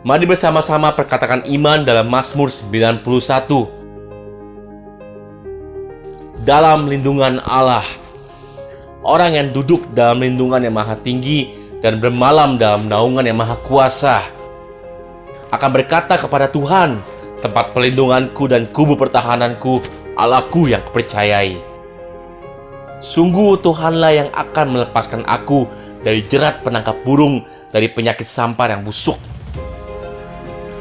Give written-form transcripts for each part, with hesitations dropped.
Mari bersama-sama perkatakan iman dalam Mazmur 91. Dalam lindungan Allah. Orang yang duduk dalam lindungan yang maha tinggi dan bermalam dalam naungan yang maha kuasa akan berkata kepada Tuhan, tempat pelindunganku dan kubu pertahananku, Allahku yang kupercayai. Sungguh Tuhanlah yang akan melepaskan aku dari jerat penangkap burung, dari penyakit sampar yang busuk.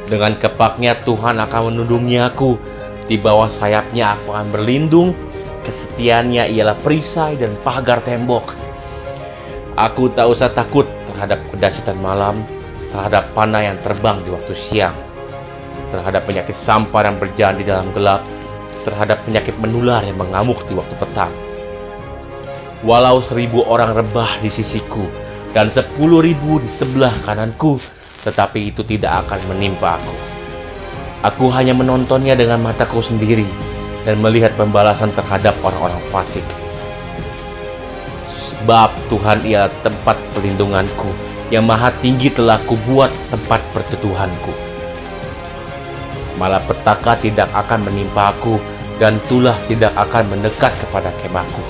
Dengan kepaknya Tuhan akan melindungi aku, di bawah sayapnya aku akan berlindung, kesetiaannya ialah perisai dan pagar tembok. Aku tak usah takut terhadap kedahsyatan malam, terhadap panah yang terbang di waktu siang, terhadap penyakit sampar yang berjalan di dalam gelap, terhadap penyakit menular yang mengamuk di waktu petang. Walau 1000 orang rebah di sisiku dan 10.000 di sebelah kananku, tetapi itu tidak akan menimpa aku. Aku hanya menontonnya dengan mataku sendiri dan melihat pembalasan terhadap orang-orang fasik. Sebab Tuhan ialah tempat perlindunganku, yang maha tinggi telah kubuat tempat perteduhanku. Malapetaka tidak akan menimpa aku, dan tulah tidak akan mendekat kepada kemahku.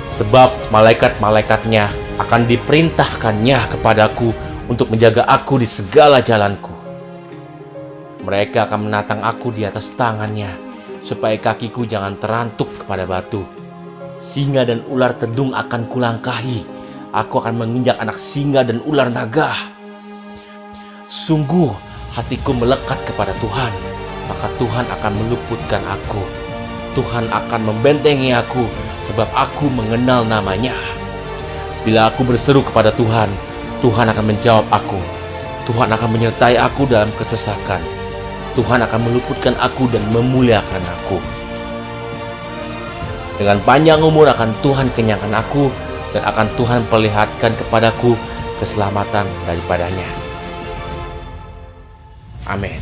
Sebab malaikat-malaikatnya akan diperintahkannya kepadaku untuk menjaga aku di segala jalanku. Mereka akan menatang aku di atas tangannya, supaya kakiku jangan terantuk kepada batu. Singa dan ular tedung akan kulangkahi. Aku akan menginjak anak singa dan ular naga. Sungguh hatiku melekat kepada Tuhan, maka Tuhan akan meluputkan aku. Tuhan akan membentengi aku, sebab aku mengenal namanya. Bila aku berseru kepada Tuhan, Tuhan akan menjawab aku. Tuhan akan menyertai aku dalam kesesakan. Tuhan akan meluputkan aku dan memuliakan aku. Dengan panjang umur akan Tuhan kenyangkan aku, dan akan Tuhan perlihatkan kepadaku keselamatan daripadanya. Amin.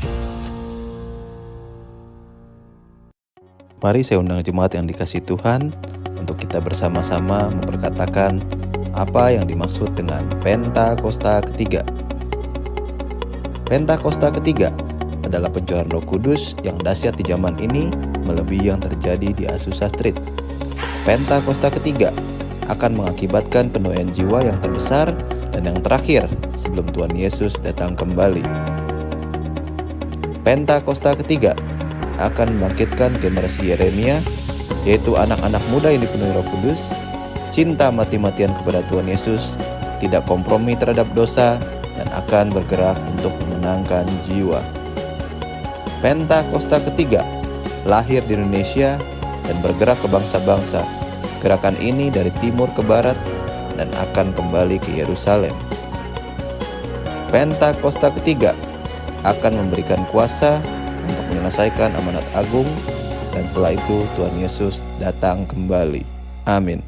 Mari saya undang jemaat yang dikasihi Tuhan untuk kita bersama-sama memperkatakan apa yang dimaksud dengan Pentakosta ketiga. Pentakosta ketiga adalah pencurahan Roh Kudus yang dahsyat di zaman ini melebihi yang terjadi di Azusa Street. Pentakosta ketiga akan mengakibatkan penuaian jiwa yang terbesar dan yang terakhir sebelum Tuhan Yesus datang kembali. Pentakosta ketiga akan membangkitkan generasi Yeremia, yaitu anak-anak muda yang dipenuhi Roh Kudus, cinta mati-matian kepada Tuhan Yesus, tidak kompromi terhadap dosa, dan akan bergerak untuk memenangkan jiwa. Pentakosta ketiga lahir di Indonesia dan bergerak ke bangsa-bangsa. Gerakan ini dari timur ke barat dan akan kembali ke Yerusalem. Pentakosta ketiga akan memberikan kuasa untuk menyelesaikan amanat agung, dan setelah itu Tuhan Yesus datang kembali. Amin.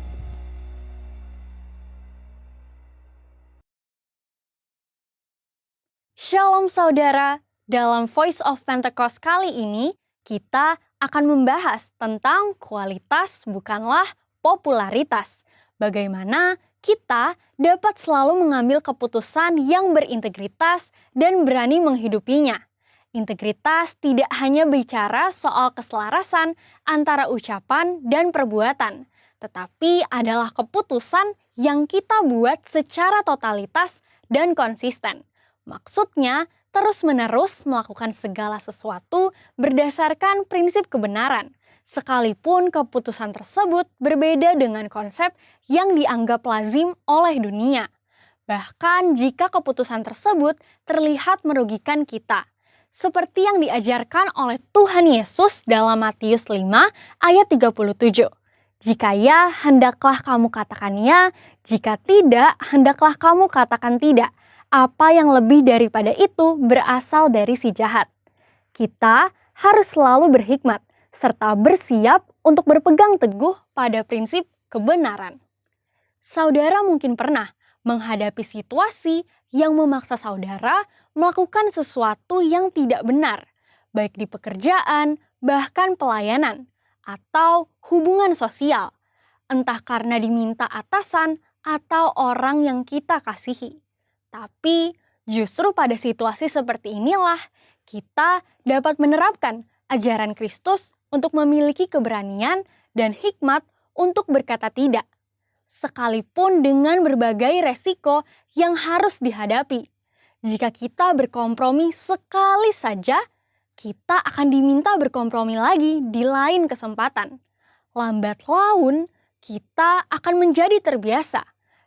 Shalom saudara, dalam Voice of Pentecost kali ini kita akan membahas tentang kualitas bukanlah popularitas. Bagaimana kita dapat selalu mengambil keputusan yang berintegritas dan berani menghidupinya. Integritas tidak hanya bicara soal keselarasan antara ucapan dan perbuatan, tetapi adalah keputusan yang kita buat secara totalitas dan konsisten. Maksudnya, terus-menerus melakukan segala sesuatu berdasarkan prinsip kebenaran, sekalipun keputusan tersebut berbeda dengan konsep yang dianggap lazim oleh dunia. Bahkan jika keputusan tersebut terlihat merugikan kita, seperti yang diajarkan oleh Tuhan Yesus dalam Matius 5 ayat 37. Jika ya, hendaklah kamu katakan ya, jika tidak, hendaklah kamu katakan tidak. Apa yang lebih daripada itu berasal dari si jahat. Kita harus selalu berhikmat, serta bersiap untuk berpegang teguh pada prinsip kebenaran. Saudara mungkin pernah menghadapi situasi yang memaksa saudara melakukan sesuatu yang tidak benar, baik di pekerjaan, bahkan pelayanan, atau hubungan sosial, entah karena diminta atasan atau orang yang kita kasihi. Tapi Justru pada situasi seperti inilah kita dapat menerapkan ajaran Kristus untuk memiliki keberanian dan hikmat untuk berkata tidak, sekalipun dengan berbagai resiko yang harus dihadapi. Jika kita berkompromi sekali saja, kita akan diminta berkompromi lagi di lain kesempatan. Lambat laun, kita akan menjadi terbiasa,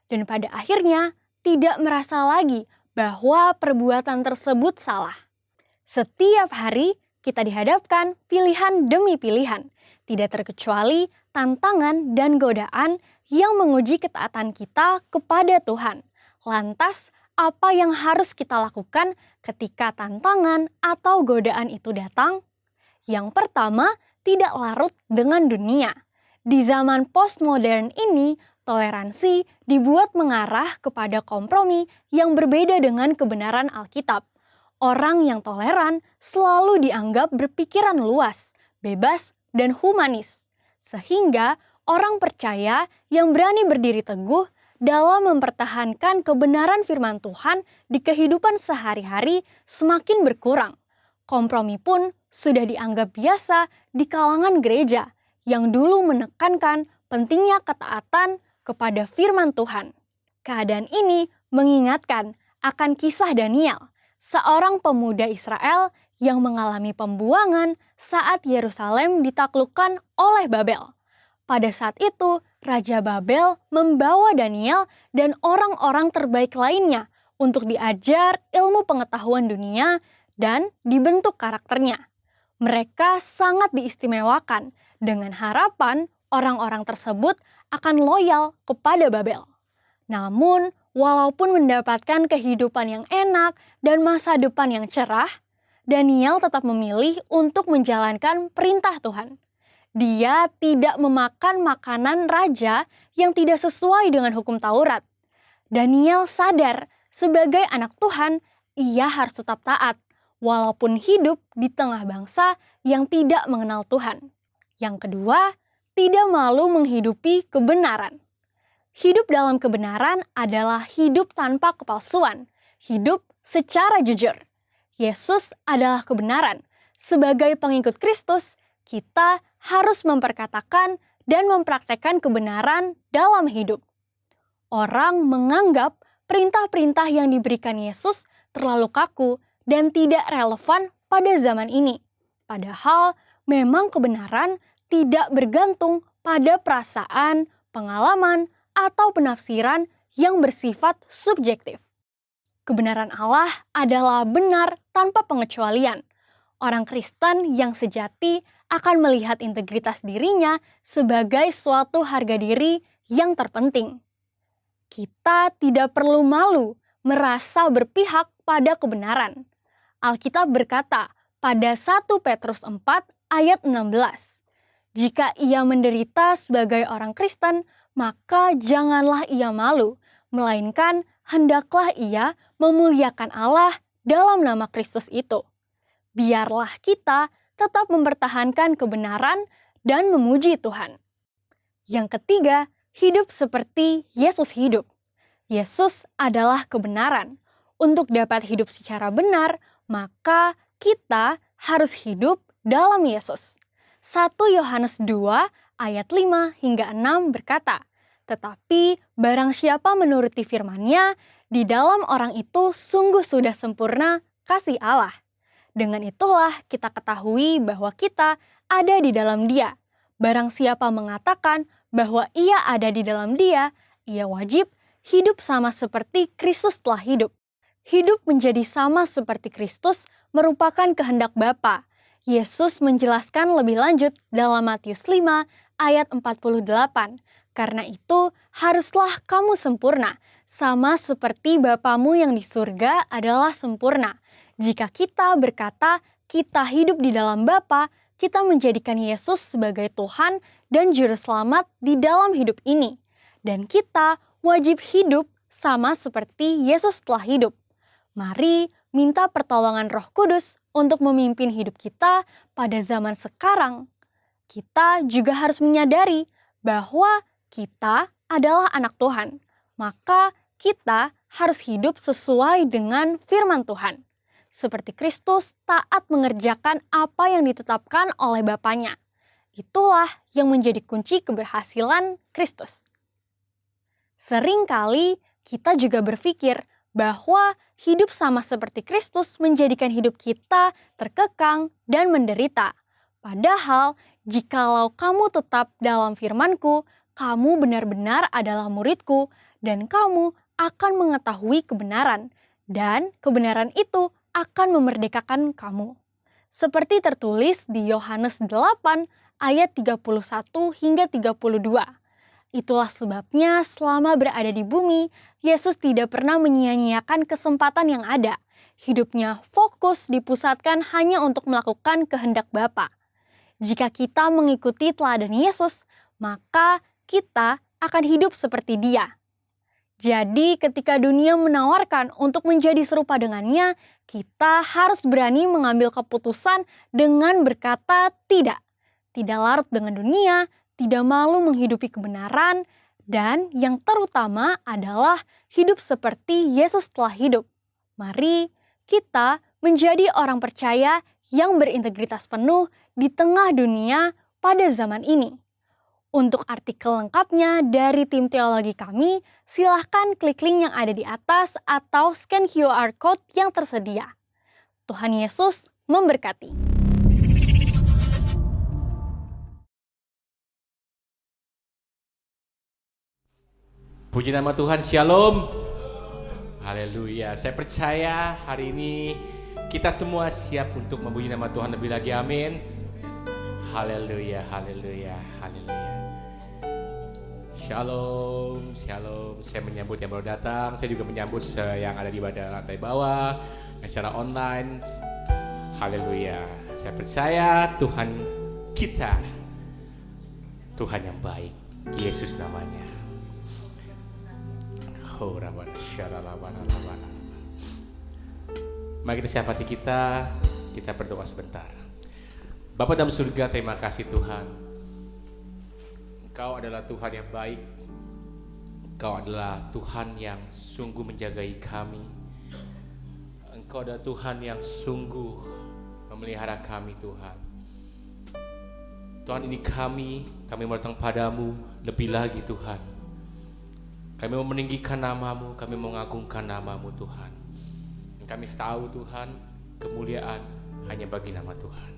dan pada akhirnya tidak merasa lagi bahwa perbuatan tersebut salah. Setiap hari kita dihadapkan pilihan demi pilihan, tidak terkecuali tantangan dan godaan yang menguji ketaatan kita kepada Tuhan. Lantas, apa yang harus kita lakukan ketika tantangan atau godaan itu datang? Yang pertama, tidak larut dengan dunia. Di zaman postmodern ini, toleransi dibuat mengarah kepada kompromi yang berbeda dengan kebenaran Alkitab. Orang yang toleran selalu dianggap berpikiran luas, bebas, dan humanis. Sehingga orang percaya yang berani berdiri teguh dalam mempertahankan kebenaran firman Tuhan di kehidupan sehari-hari semakin berkurang. Kompromi pun sudah dianggap biasa di kalangan gereja yang dulu menekankan pentingnya ketaatan kepada firman Tuhan. Keadaan ini mengingatkan akan kisah Daniel, seorang pemuda Israel yang mengalami pembuangan saat Yerusalem ditaklukkan oleh Babel. Pada saat itu, Raja Babel membawa Daniel dan orang-orang terbaik lainnya untuk diajar ilmu pengetahuan dunia dan dibentuk karakternya. Mereka sangat diistimewakan dengan harapan orang-orang tersebut akan loyal kepada Babel. Namun, walaupun mendapatkan kehidupan yang enak dan masa depan yang cerah, Daniel tetap memilih untuk menjalankan perintah Tuhan. Dia tidak memakan makanan raja yang tidak sesuai dengan hukum Taurat. Daniel sadar sebagai anak Tuhan, ia harus tetap taat, walaupun hidup di tengah bangsa yang tidak mengenal Tuhan. Yang kedua, tidak malu menghidupi kebenaran. Hidup dalam kebenaran adalah hidup tanpa kepalsuan, hidup secara jujur. Yesus adalah kebenaran. Sebagai pengikut Kristus, kita harus memperkatakan dan mempraktekkan kebenaran dalam hidup. Orang menganggap perintah-perintah yang diberikan Yesus terlalu kaku dan tidak relevan pada zaman ini. Padahal memang kebenaran tidak bergantung pada perasaan, pengalaman, atau penafsiran yang bersifat subjektif. Kebenaran Allah adalah benar tanpa pengecualian. Orang Kristen yang sejati akan melihat integritas dirinya sebagai suatu harga diri yang terpenting. Kita tidak perlu malu merasa berpihak pada kebenaran. Alkitab berkata pada 1 Petrus 4 ayat 16, "Jika ia menderita sebagai orang Kristen, maka janganlah ia malu, melainkan hendaklah ia memuliakan Allah dalam nama Kristus itu." Biarlah kita tetap mempertahankan kebenaran dan memuji Tuhan. Yang ketiga, hidup seperti Yesus hidup. Yesus adalah kebenaran. Untuk dapat hidup secara benar, maka kita harus hidup dalam Yesus. 1 Yohanes 2 ayat 5 hingga 6 berkata, "Tetapi barang siapa menuruti firman-Nya, di dalam orang itu sungguh sudah sempurna kasih Allah. Dengan itulah kita ketahui bahwa kita ada di dalam Dia. Barang siapa mengatakan bahwa ia ada di dalam Dia, ia wajib hidup sama seperti Kristus telah hidup." Hidup menjadi sama seperti Kristus merupakan kehendak Bapa. Yesus menjelaskan lebih lanjut dalam Matius 5 ayat 48. "Karena itu haruslah kamu sempurna, sama seperti Bapamu yang di surga adalah sempurna." Jika kita berkata kita hidup di dalam Bapa, kita menjadikan Yesus sebagai Tuhan dan Juru Selamat di dalam hidup ini. Dan kita wajib hidup sama seperti Yesus telah hidup. Mari minta pertolongan Roh Kudus untuk memimpin hidup kita pada zaman sekarang. Kita juga harus menyadari bahwa kita adalah anak Tuhan. Maka kita harus hidup sesuai dengan firman Tuhan. Seperti Kristus taat mengerjakan apa yang ditetapkan oleh Bapaknya. Itulah yang menjadi kunci keberhasilan Kristus. Seringkali kita juga berpikir bahwa hidup sama seperti Kristus menjadikan hidup kita terkekang dan menderita. Padahal, jikalau kamu tetap dalam firman-Ku, kamu benar-benar adalah murid-Ku, dan kamu akan mengetahui kebenaran, dan kebenaran itu akan memerdekakan kamu. Seperti tertulis di Yohanes 8 ayat 31 hingga 32. Itulah sebabnya selama berada di bumi, Yesus tidak pernah menyia-nyiakan kesempatan yang ada. Hidupnya fokus dipusatkan hanya untuk melakukan kehendak Bapa. Jika kita mengikuti teladan Yesus, maka kita akan hidup seperti Dia. Jadi ketika dunia menawarkan untuk menjadi serupa dengannya, kita harus berani mengambil keputusan dengan berkata tidak. Tidak larut dengan dunia, tidak malu menghidupi kebenaran, dan yang terutama adalah hidup seperti Yesus telah hidup. Mari kita menjadi orang percaya yang berintegritas penuh di tengah dunia pada zaman ini. Untuk artikel lengkapnya dari tim teologi kami, silahkan klik link yang ada di atas atau scan QR Code yang tersedia. Tuhan Yesus memberkati. Puji nama Tuhan, Shalom. Haleluya. Saya percaya hari ini kita semua siap untuk memuji nama Tuhan lebih lagi. Amin. Haleluya, haleluya, haleluya. Shalom, shalom. Saya menyambut yang baru datang. Saya juga menyambut yang ada di pada lantai bawah, yang secara online. Haleluya. Saya percaya Tuhan kita, Tuhan yang baik. Yesus namanya. Mari kita siap hati kita berdoa sebentar. Bapa dalam surga, terima kasih Tuhan. Engkau adalah Tuhan yang baik. Engkau adalah Tuhan yang sungguh menjagai kami. Engkau adalah Tuhan yang sungguh memelihara kami Tuhan. Tuhan, ini kami mau datang padamu lebih lagi Tuhan. Kami mau meninggikan namamu, kami mau mengagungkan namamu Tuhan. Kami tahu Tuhan, kemuliaan hanya bagi nama Tuhan.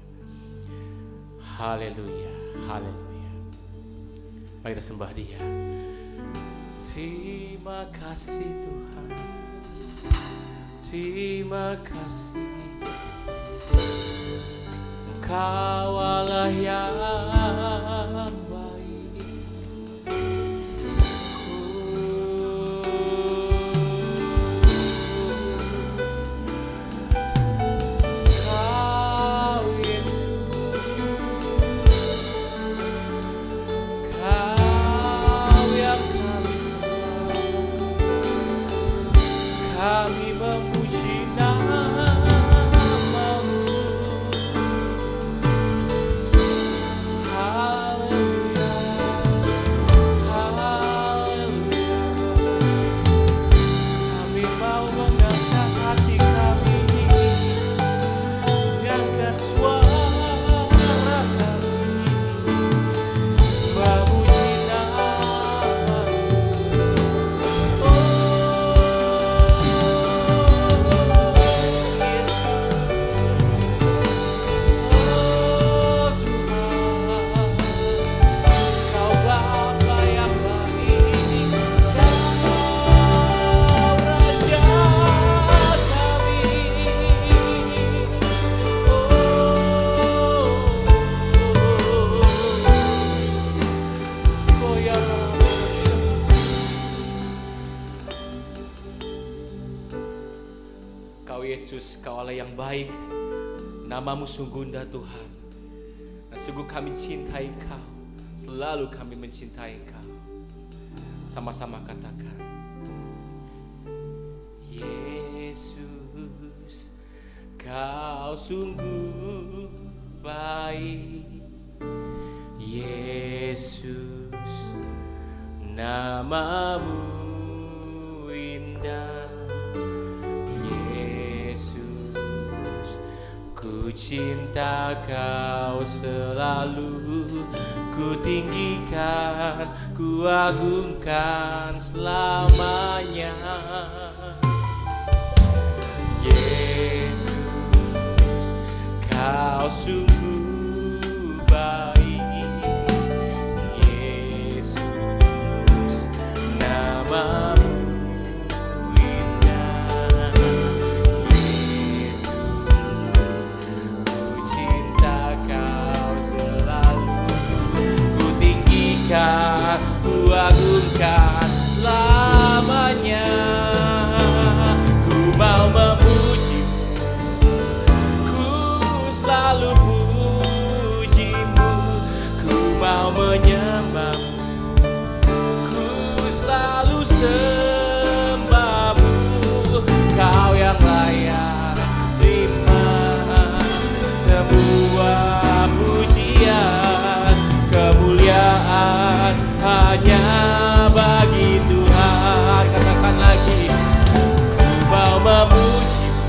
Haleluya, haleluya. Mari kita sembah Dia. Terima kasih Tuhan, terima kasih. Engkau Allah yang baik. Kami memuji namamu. Haleluya, haleluya. Kami mau mengangkat hati kami, mengangkat suara kami, memuji namamu. Kau Yesus, Kau Allah yang baik. Namamu sungguh indah Tuhan. Dan sungguh kami cintai Kau. Selalu kami mencintai Kau. Sama-sama katakan, Yesus, Kau sungguh baik. Yesus, namamu indah. cinta Kau selalu, ku tinggikan, ku agungkan selamanya. Yesus, Kau sungguh baik. Yesus, namamu indah. Yesus, ku cinta Kau selalu, ku tinggikan, ku agungkan selamanya. Ku mau memujimu, ku selalu pujimu. Ku mau menyembahmu, ku selalu sembahmu. Kau yang layak terima semua pujian, kemuliaan hanya bagi Tuhan. Katakan lagi, ku mau memujimu,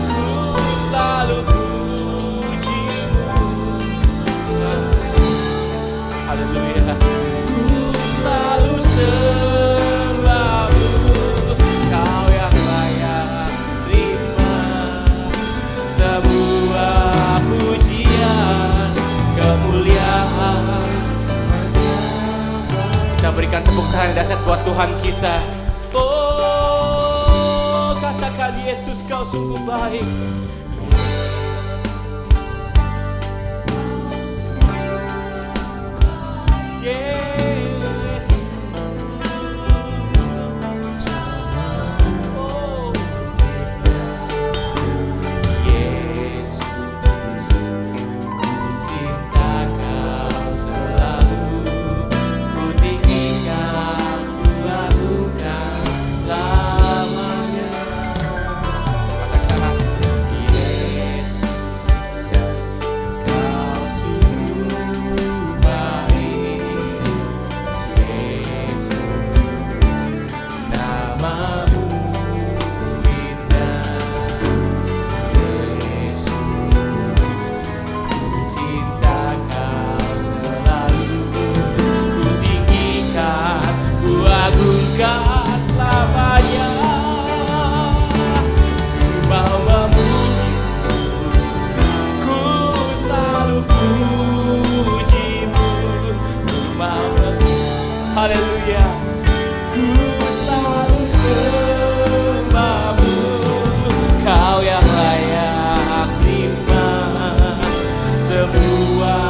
ku selalu pujimu. Haleluya. Ku selalu sembahmu. Kau yang layak terima semua pujian, kemuliaan. Kita berikan tepuk tangan dahsyat buat Tuhan kita. Oh, katakan Yesus, Kau sungguh baik. Yesus, oh, Yesus, ku cinta Kau selalu, ku tinggikan, ku agungkan selamanya. Katakanlah, Yesus, Kau sungguh baik. Yesus, namamu indah. Yesus, ku cinta Kau selalu, ku tinggikan, ku agungkan selamanya. Ku mau memujimu, ku selalu pujimu. Ku mau haleluya, ku selalu sembahmu. Kau yang layak terima semua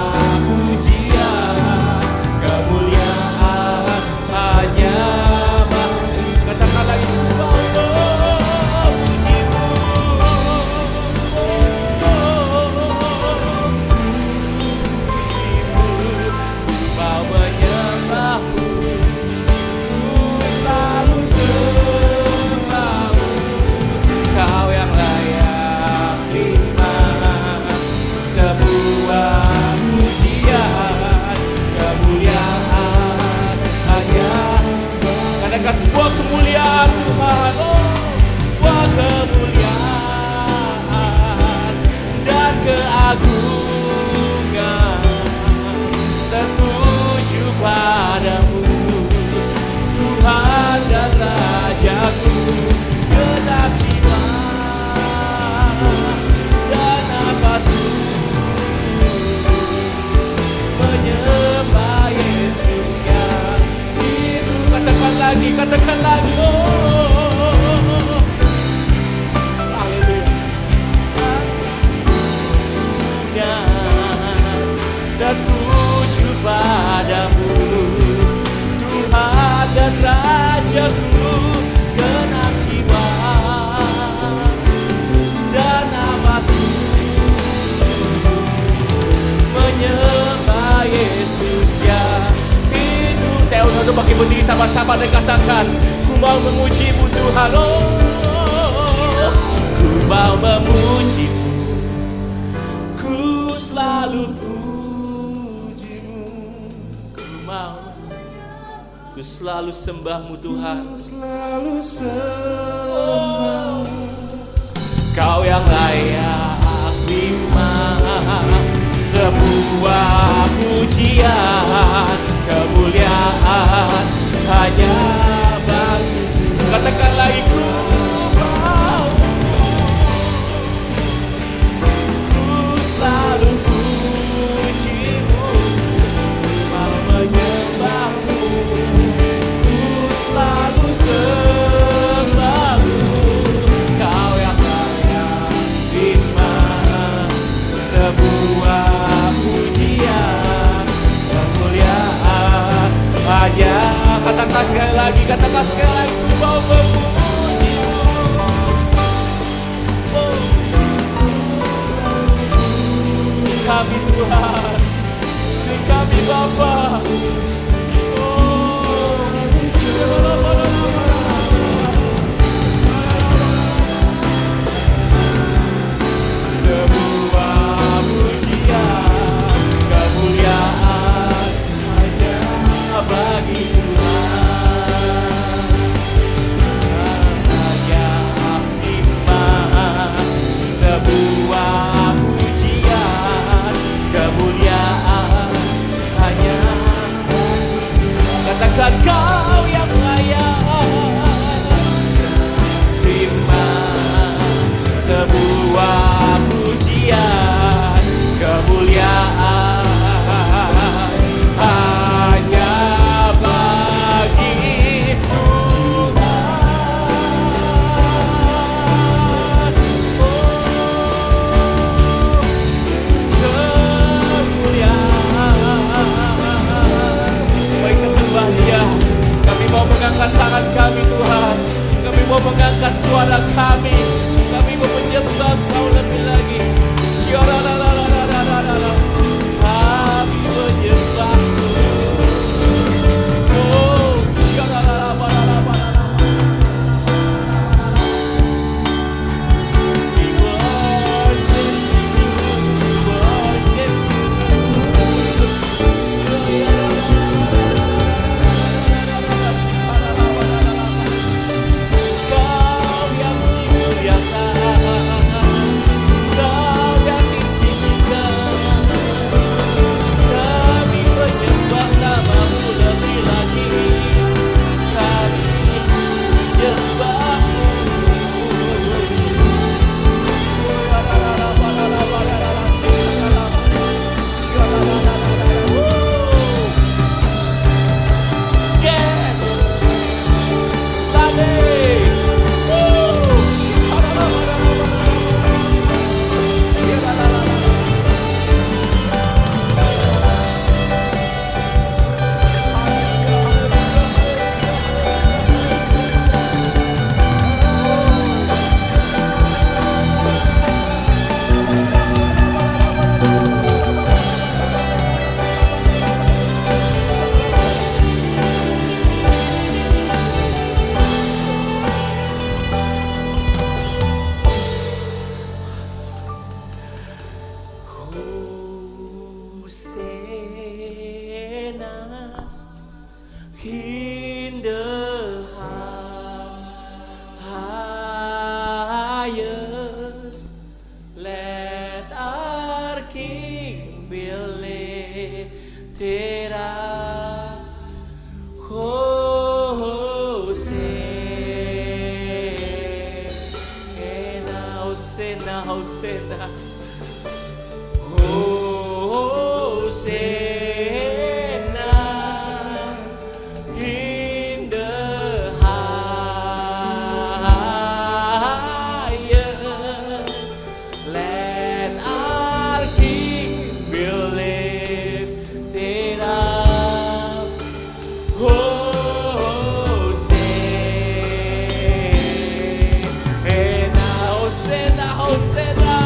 pujian, kemuliaan hanya bagi. Katakan lagi, ku mau memujimu, ku mau menyembahmu. Selalu sembahmu. Kau yang layak terima sebuah pujian, kemuliaan hanya. Katakan sebuah kemuliaan Tuhan, oh, sebuah kemuliaan dan keagungan tertuju padamu, Tuhan dan Rajaku. Genap jiwa dan nafasku menyembah Yesus yang itu. Katakan lagi, katakan lagi, oh, haleluya. Dan tuju padamu, Tuhan dan Rajaku. Segenap jiwa dan nafasku menyembah Yesus yang hidup. Saya untuk pakai berdiri sama-sama dan katakan, ku mau memujimu Tuhan, oh, ku mau memujimu, ku selalu pujimu. Ku mau, ku selalu sembahmu Tuhan, selalu sembahmu. Kau yang layak Katakan sekali lagi, ku mau memuji-Mu. Oh, kami Tuhan, beri kami Bapa. Sebuah pujian, kemuliaan hanya bagi Tuhan. Hanya firman, sebuah pujian, kemuliaan hanya katakan Kau yang layak. Firman, sebuah pujian, kemuliaan hanya bagi Tuhan. Kemuliaan, baik sembah Dia. Kami mau mengangkat tangan kami Tuhan. Kami mau mengangkat suara kami. Kami mau menyembah Kau lebih lagi. Kami menyembah-Mu. Oh, we worship You, we worship Kau yang dimuliakan, Kau yang ditinggikan. Kami menyembah nama-Mu lebih lagi. Kami menyembah-Mu. Yes, lagi. Hosanna in the highest. Let our King be lifted up. Hosanna, Hosanna, Hosanna. Hosanna in the highest. Let our King be lifted up. Hosanna, Hosanna,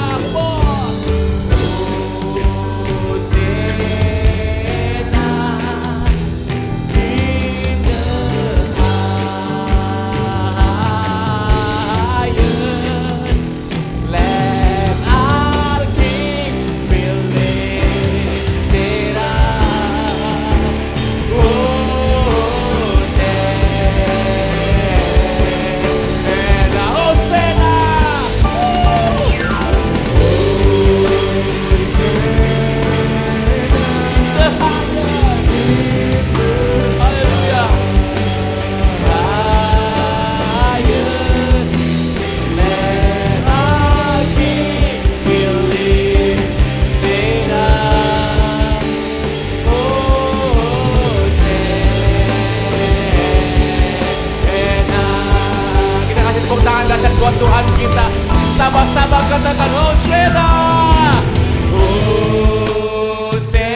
buat Tuhan kita. Sama-sama katakan Hosanna. Hosanna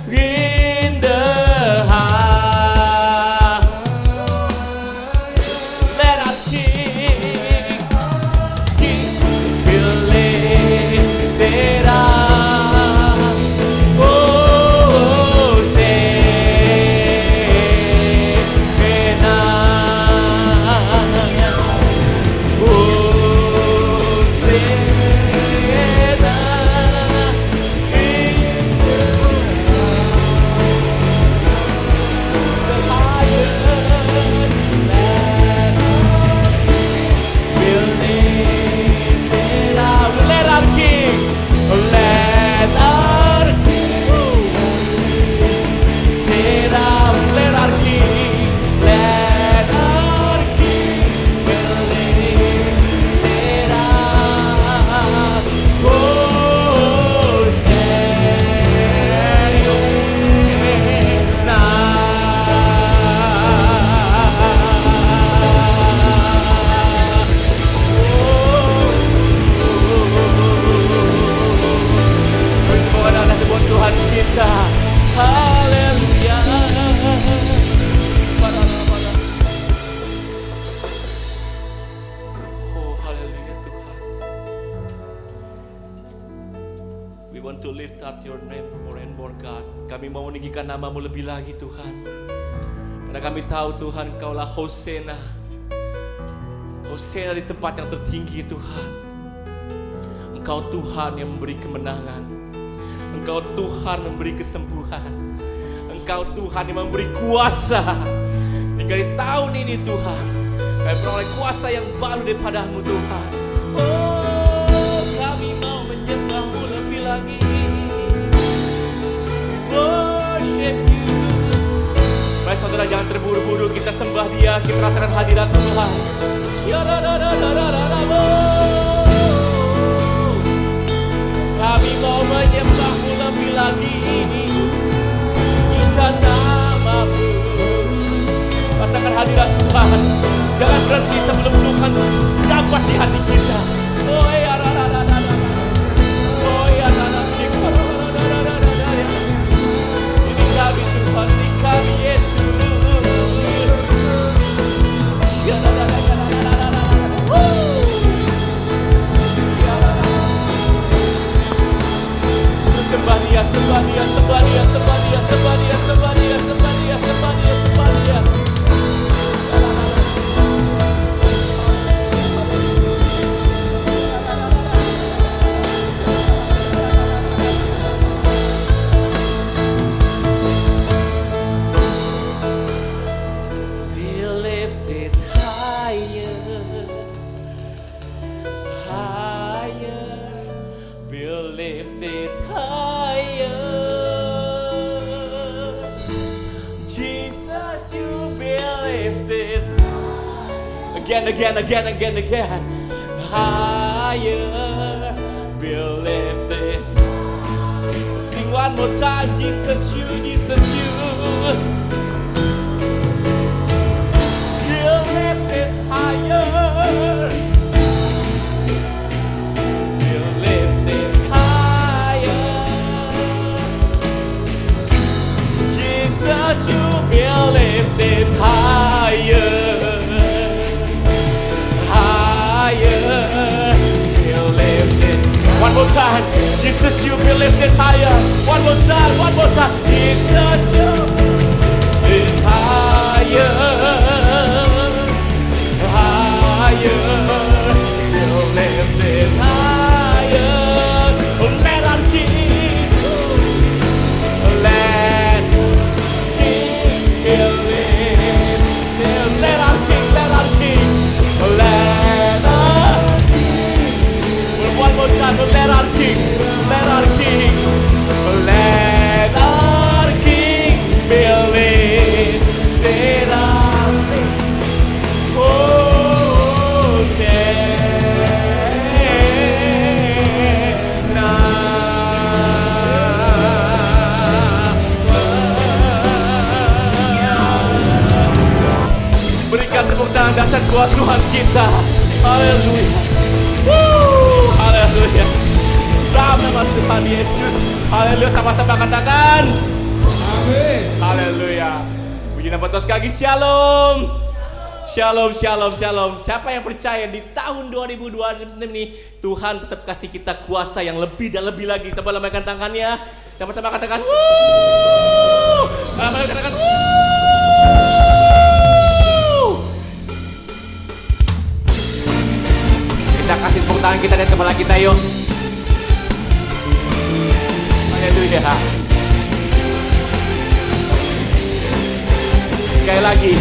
in the highest. to lift up your name more and more, God. Kami mau meninggikan nama-Mu lebih lagi, Tuhan. Karena kami tahu, Tuhan, Engkau-lah Hosana. Hosana di tempat yang tertinggi, Tuhan. Engkau Tuhan yang memberi kemenangan. Engkau Tuhan memberi kesembuhan. Engkau Tuhan yang memberi kuasa. Hingga di tahun ini, Tuhan, kami peroleh kuasa yang baru daripada-Mu, Tuhan. Oh, kami mau menyembah-Mu lebih lagi. Worship You. Baik saudara, jangan terburu-buru, kita sembah Dia, kita rasakan hadirat Tuhan. Kami mau menyembah-Mu lebih lagi. Kita nama-Mu. Rasakan hadirat Tuhan. Jangan berhenti sebelum Tuhan dapat di hati kita. Oh ya, oh ya, ini kami Tuhan, ini kami Yesus. Sembah Dia, sembah Dia, sembah Dia, sembah Dia, sembah Dia, sembah Dia, sembah Dia, sembah Dia, sembah Dia. Again. Higher, be lifted. Sing one more time, Jesus, You, Jesus, You. Be lifted higher. Be lifted higher. Jesus, You be lifted higher. One more time, Jesus, You be lifted higher. One more time, Jesus, You is higher, higher, You lifted higher. Let our King, let King be lifted. Let our King, let our King, let our one more time, let our King, let our King, let our King be lifted up. Oh, berikan tepuk tangan dasar kuat Tuhan kita. Haleluya. Haleluya. Dalam nama Tuhan Yesus. Haleluya, sama-sama katakan amin. Haleluya. Puji nama Tuhan sekali lagi. Shalom. Shalom, shalom, shalom. Siapa yang percaya di tahun 2026 ini Tuhan tetap kasih kita kuasa yang lebih dan lebih lagi. Coba lambaikan tangannya. Sama-sama katakan wuuu. Sama-sama katakan wuuu. Kita kasih tepuk tangan kita dan kepala kita yuk. Haleluya. Sekali lagi.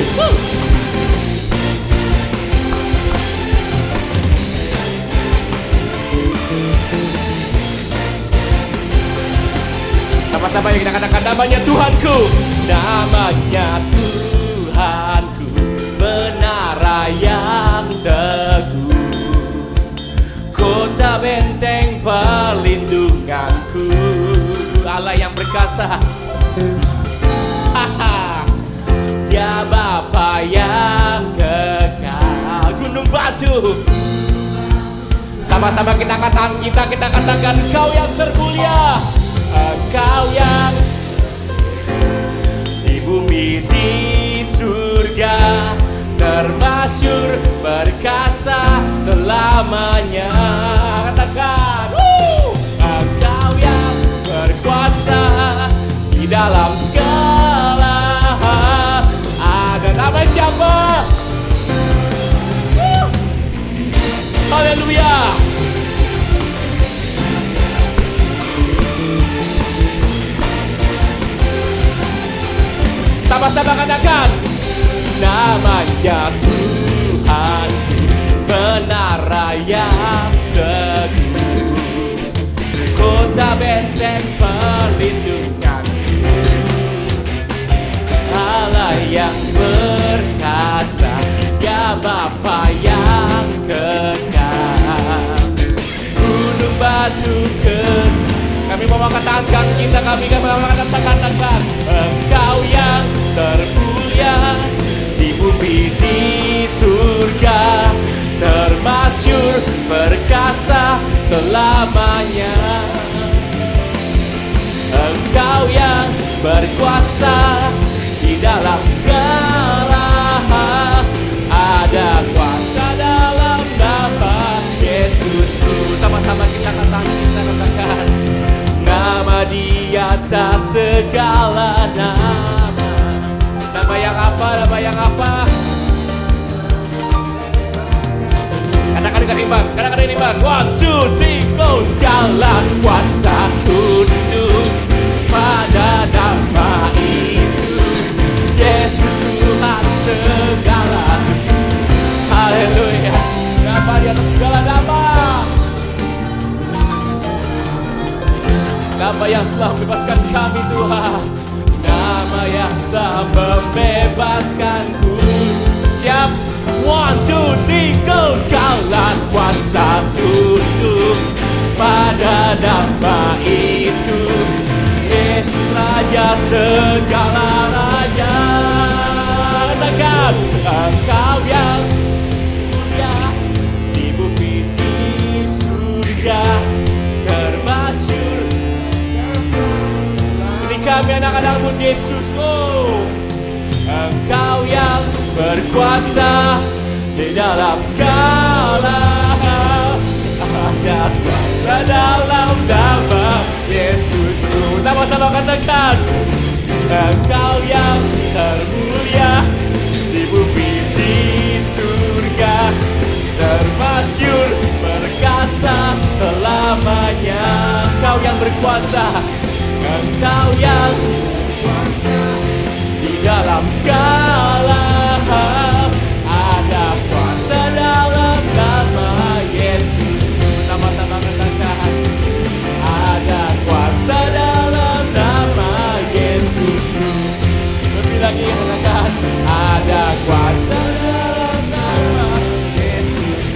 Sama-sama yuk kita katakan namanya Tuhanku. Namanya Tuhanku, menara yang teguh, kota benteng perlindunganku, Allah yang berkuasa. Dia Bapa yang kekal, gunung batu. Sama-sama kita katakan Engkau yang termulia, Engkau yang di bumi di surga, termasyur berkasa selamanya. Katakan Engkau yang Ya Tuhanku, menara yang teguh, kota benteng perlindunganku, Allah yang perkasa, ya Bapa yang kekal, gunung batu kami mau angkat tangan kita, kami mau angkat tangan. Engkau yang termulia di bumi di surga, termasyur perkasa selamanya. Engkau yang berkuasa di dalam segala hal, ada kuasa dalam nama Yesusku. Sama-sama kita katakan nama di atas segala nama. Nama yang apa? Nama yang apa? Katakan dengan iman. Katakan dengan iman. 1, 2, 3, go. Segala kuasa tunduk pada nama itu, Yesus Tuhan segala. Haleluya. Nama di atas segala nama. Nama yang telah membebaskan kami Tuhan, nama yang telah membebaskanku. Siap, 1, 2, 3, go. Segala kuasa tunduk pada nama itu, Yesus Raja segala raja. Katakan, Engkau yang mulia di bumi di surga, termasyur. Kami anak-anakmu Yesus, oh, Engkau yang berkuasa di dalam segala hal, ada kuasa dalam nama Yesusku. Sama-sama katakan, Engkau yang termulia di bumi di surga, termasyur perkasa selamanya. Engkau yang berkuasa, Engkau yang di dalam segala hal, ada kuasa dalam nama Yesus. Sama-sama katakan, ada kuasa dalam nama Yesus. Lebih lagi katakan, ada kuasa dalam nama Yesus.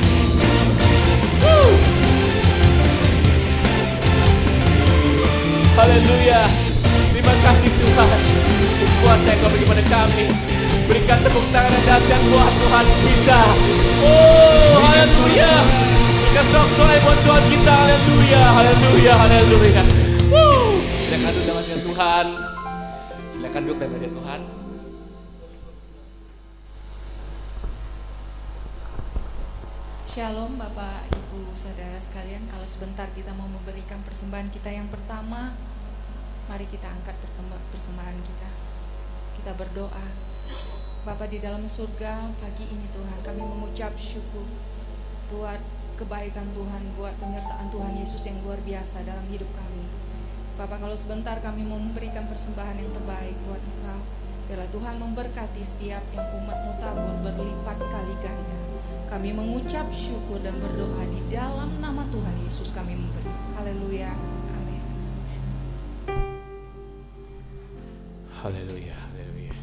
Haleluya. Terima kasih Tuhan untuk kuasa yang Kau beri pada kami. Berikan tepuk tangan dan dahsyat buat Tuhan kita. Oh, haleluya. Berikan sorak-sorai buat Tuhan kita. Haleluya, haleluya, haleluya. Silakan duduk dalam hadirat Tuhan. Silakan duduk dalam hadirat Tuhan. Shalom Bapak, Ibu, Saudara sekalian. Kalau sebentar kita mau memberikan persembahan kita yang pertama, mari kita angkat persembahan kita. Kita berdoa. Bapa di dalam surga, pagi ini Tuhan kami mengucap syukur buat kebaikan Tuhan, buat penyertaan Tuhan Yesus yang luar biasa dalam hidup kami. Bapak, kalau sebentar kami mau memberikan persembahan yang terbaik buat Engkau, biarlah Tuhan memberkati setiap yang umat-Mu tabur berlipat kali ganda. Kami mengucap syukur dan berdoa di dalam nama Tuhan Yesus kami memberi. Haleluya. Amin. Haleluya, haleluya.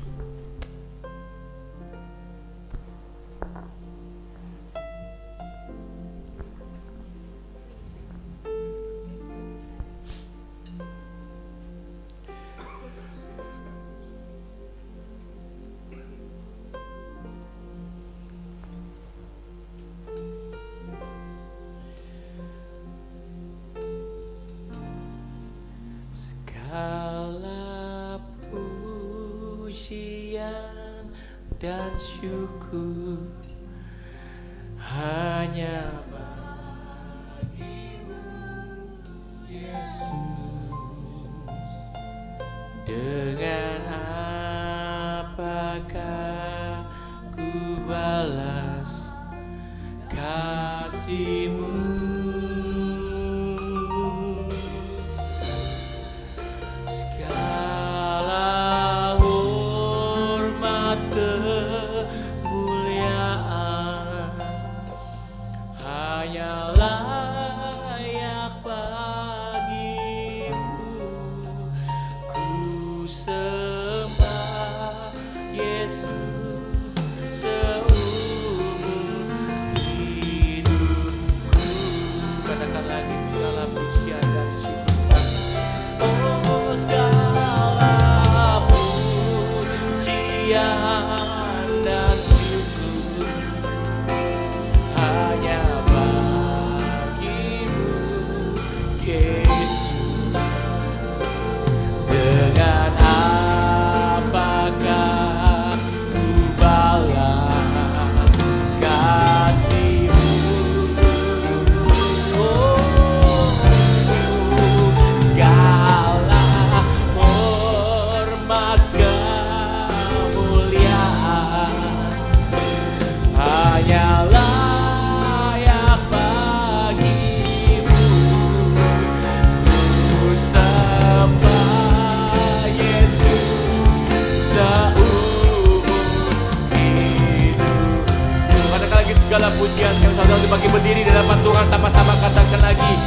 Segala pujian dan syukur hanya bagimu, Yesus. Dengan apakah ku balas kasih-Mu? Segala hormat kemuliaan pujian. Yang saudara bagi berdiri di hadapan Tuhan, sama-sama katakan lagi.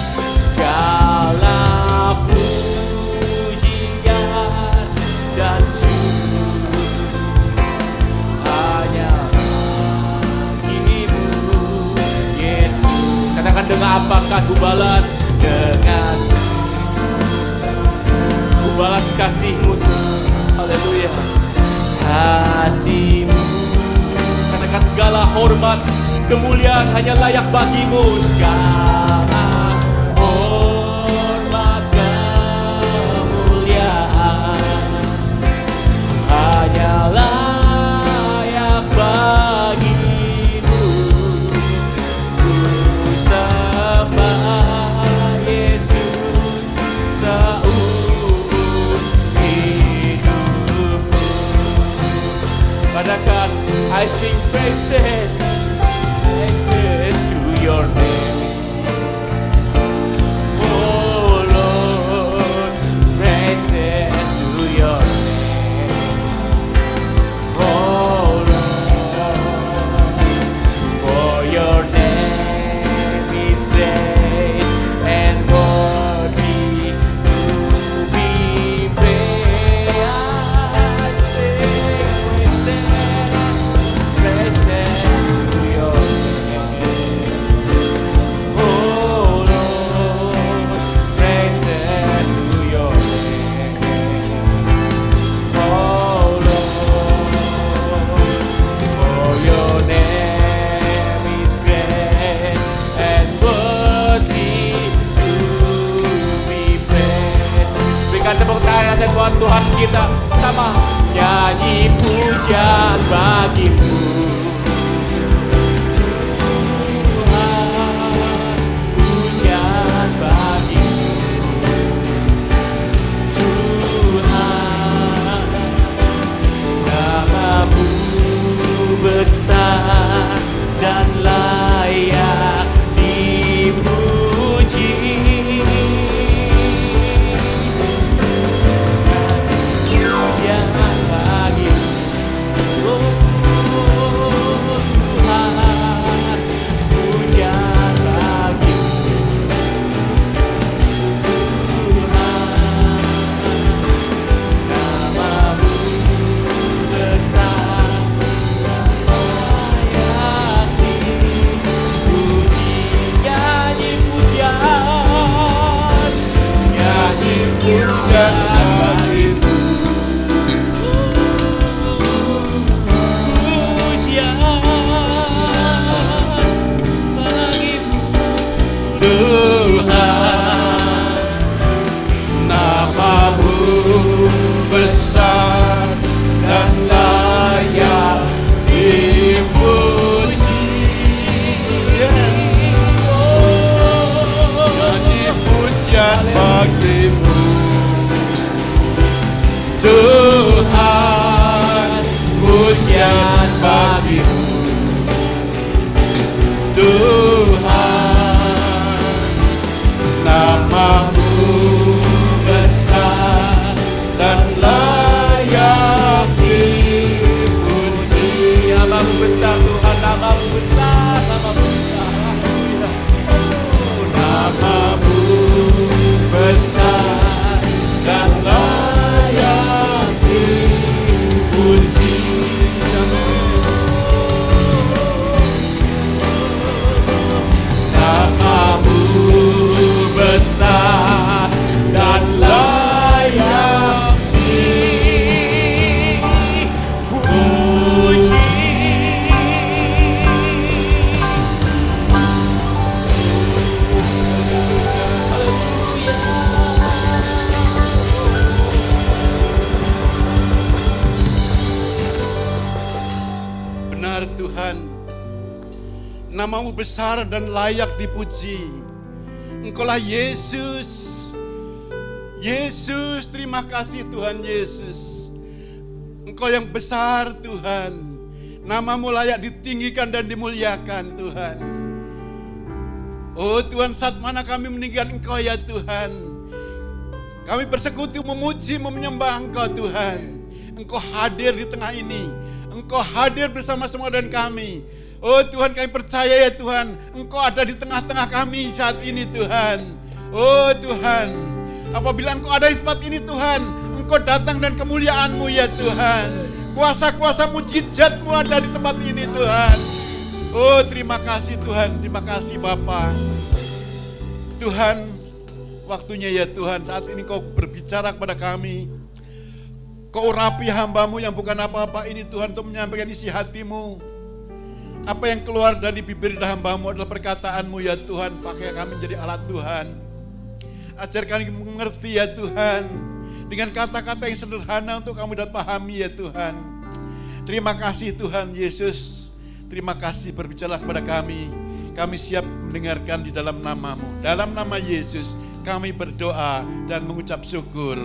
Segala pujian dan syukur hanya bagimu, Yesus. Katakan, dengan apakah ku balas? Dengan ku balas kasih-Mu. Haleluya. Kasih-Mu. Katakan, segala hormat, kemuliaan hanya layak bagi-Mu. Segala hormat, kemuliaan hanya layak bagi-Mu. Ku sembah Yesus seumur hidupku. Katakan, I sing praises, praises to your name. Oh Lord, praises to your name. Oh Lord, for your name is great and worthy to be praised. I sing praises to your name. Oh Lord, praises to your name. Oh Lord, for your name is great and worthy to be praised. Berikan tepuk tangan buat Tuhan kita sama. Nyanyi pujian bagi-Mu. Tuhan, pujian bagi-Mu. Tuhan, nama-Mu besar dan layak dipuji. Pujian bagi-Mu. Oh Tuhan, pujian bagi-Mu. Tuhan, nama-Mu besar dan layak dipuji. Nyanyi pujian, nyanyi pujian bagi-Mu. Pujian bagi-Mu. Tuhan, nama-Mu besar dan layak dipuji. Nyanyi pujian bagi-Mu. Tuhan, pujian bagi-Mu. Tuhan, nama-Mu besar dan layak dipuji. Nama-Mu besar Tuhan, nama-Mu besar, nama-Mu besar. Haleluya. Nama-Mu besar dan layak dipuji. Nama-Mu besar dan layak dipuji. Benar Tuhan, nama-Mu besar dan layak dipuji. Engkaulah Yesus. Yesus, terima kasih Tuhan Yesus. Engkau yang besar Tuhan. Nama-Mu layak ditinggikan dan dimuliakan Tuhan. Oh Tuhan, saat mana kami meninggikan Engkau ya Tuhan. Kami bersekutu memuji, menyembah Engkau Tuhan. Engkau hadir di tengah ini. Engkau hadir bersama semua dan kami. Oh Tuhan, kami percaya ya Tuhan, Engkau ada di tengah-tengah kami saat ini Tuhan. Oh Tuhan, apabila Engkau ada di tempat ini Tuhan, Engkau datang dan kemuliaan-Mu ya Tuhan. Kuasa-kuasa mujizat-Mu ada di tempat ini Tuhan. Oh terima kasih Tuhan, terima kasih Bapa. Tuhan, waktunya ya Tuhan, saat ini Kau berbicara kepada kami. Kau urapi hamba-Mu yang bukan apa-apa ini Tuhan, untuk menyampaikan isi hati-Mu. Apa yang keluar dari bibir hamba-Mu adalah perkataan-Mu ya Tuhan. Pakai kami menjadi alat Tuhan. Ajar kami mengerti ya Tuhan, dengan kata-kata yang sederhana untuk kami dapat pahami ya Tuhan. Terima kasih Tuhan Yesus. Terima kasih berbicara kepada kami. Kami siap mendengarkan di dalam nama-Mu. Dalam nama Yesus kami berdoa dan mengucap syukur.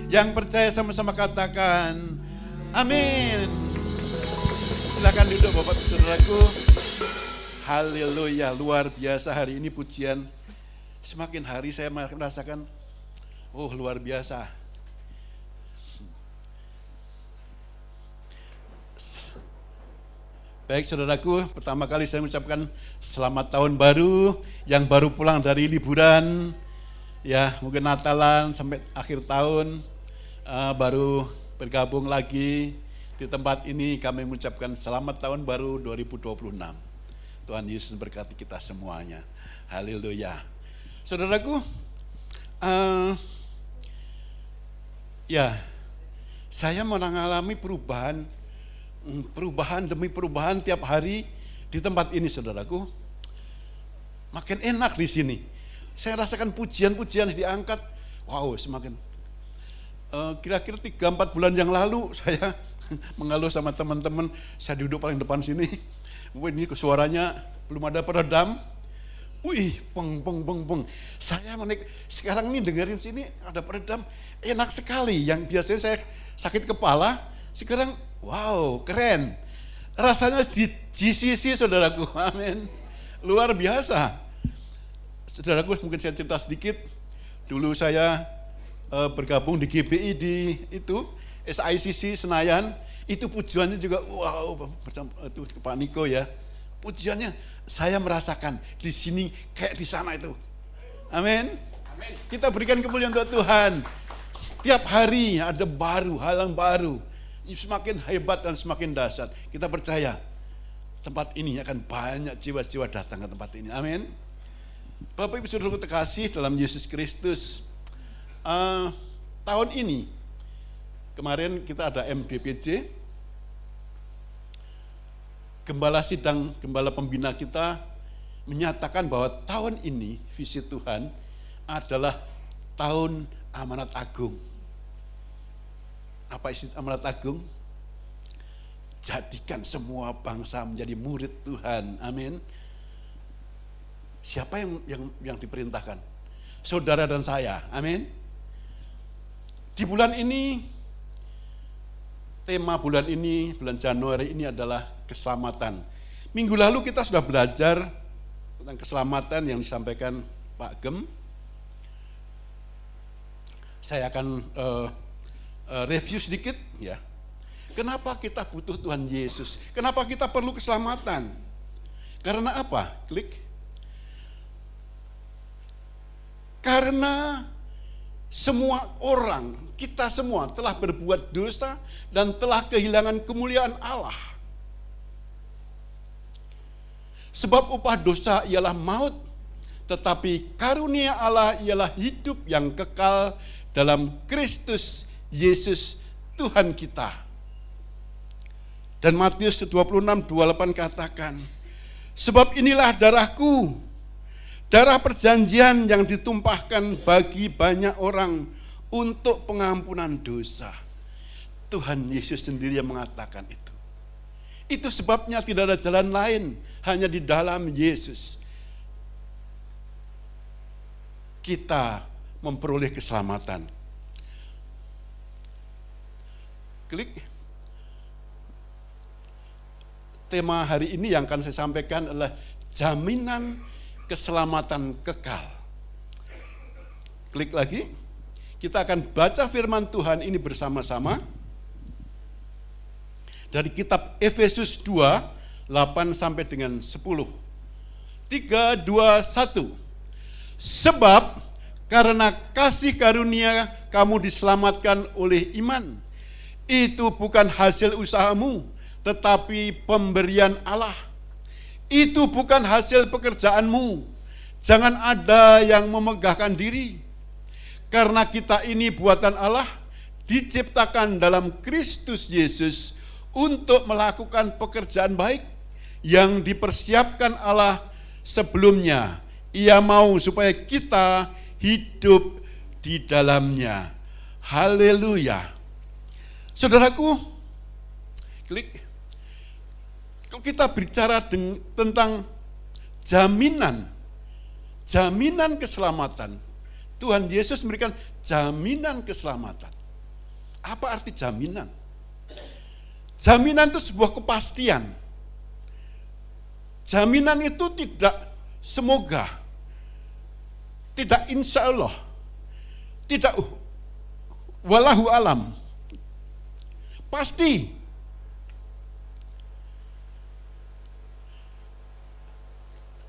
Yang percaya sama-sama katakan amin. Silakan duduk Bapak Saudaraku. Haleluya, luar biasa hari ini pujian. Semakin hari saya merasakan, oh luar biasa. Baik Saudaraku, pertama kali saya mengucapkan selamat tahun baru, yang baru pulang dari liburan, ya mungkin Natalan sampai akhir tahun, baru bergabung lagi. Di tempat ini kami mengucapkan selamat tahun baru 2026. Tuhan Yesus berkati kita semuanya. Haleluya. Saudaraku, ya saya mengalami perubahan demi perubahan tiap hari di tempat ini Saudaraku. Makin enak di sini. Saya rasakan pujian-pujian diangkat. Wow, semakin. Kira-kira 3-4 bulan yang lalu saya mengeluh sama teman-teman, saya duduk paling depan sini, ini suaranya belum ada peredam, peng. Saya sekarang ini dengerin sini ada peredam, enak sekali. Yang biasanya saya sakit kepala, sekarang wow keren. Rasanya di GCC Saudaraku, amin. Luar biasa. Saudaraku, mungkin saya cerita sedikit. Dulu saya bergabung di GBI di itu, SICC Senayan, itu pujiannya juga wow, bersama itu Pak Niko ya. Pujiannya saya merasakan di sini kayak di sana itu. Amin. Kita berikan kemuliaan untuk Tuhan. Setiap hari ada baru, hal yang baru. Semakin hebat dan semakin dahsyat. Kita percaya tempat ini akan banyak jiwa-jiwa datang ke tempat ini. Amin. Bapak Ibu Saudara terkasih dalam Yesus Kristus. Tahun ini kemarin kita ada MBPJ, Gembala Sidang, Gembala Pembina kita menyatakan bahwa tahun ini visi Tuhan adalah tahun amanat agung. Apa isi amanat agung? Jadikan semua bangsa menjadi murid Tuhan. Amin. Siapa yang diperintahkan? Saudara dan saya. Amin. Di bulan ini, tema bulan ini, bulan Januari ini adalah keselamatan. Minggu lalu kita sudah belajar tentang keselamatan yang disampaikan Pak Gem. Saya akan review sedikit ya. Kenapa kita butuh Tuhan Yesus? Kenapa kita perlu keselamatan? Karena apa? Klik. Karena semua orang, kita semua telah berbuat dosa dan telah kehilangan kemuliaan Allah. Sebab upah dosa ialah maut, tetapi karunia Allah ialah hidup yang kekal dalam Kristus Yesus Tuhan kita. Dan Matius 26:28 katakan, sebab inilah darahku, darah perjanjian yang ditumpahkan bagi banyak orang untuk pengampunan dosa. Tuhan Yesus sendiri yang mengatakan itu. Itu sebabnya tidak ada jalan lain, hanya di dalam Yesus kita memperoleh keselamatan. Klik. Tema hari ini yang akan saya sampaikan adalah jaminan keselamatan kekal. Klik lagi. Kita akan baca firman Tuhan ini bersama-sama dari kitab Efesus 2 8 sampai dengan 10. 3, 2, 1. Sebab karena kasih karunia kamu diselamatkan oleh iman. Itu bukan hasil usahamu, tetapi pemberian Allah. Itu bukan hasil pekerjaanmu. Jangan ada yang memegahkan diri. Karena kita ini buatan Allah, diciptakan dalam Kristus Yesus untuk melakukan pekerjaan baik yang dipersiapkan Allah sebelumnya. Ia mau supaya kita hidup di dalamnya. Haleluya. Saudaraku, klik. Kalau kita bicara tentang jaminan keselamatan, Tuhan Yesus memberikan jaminan keselamatan. Apa arti jaminan? Jaminan itu sebuah kepastian. Jaminan itu tidak semoga, tidak insya Allah, tidak walahu alam. Pasti.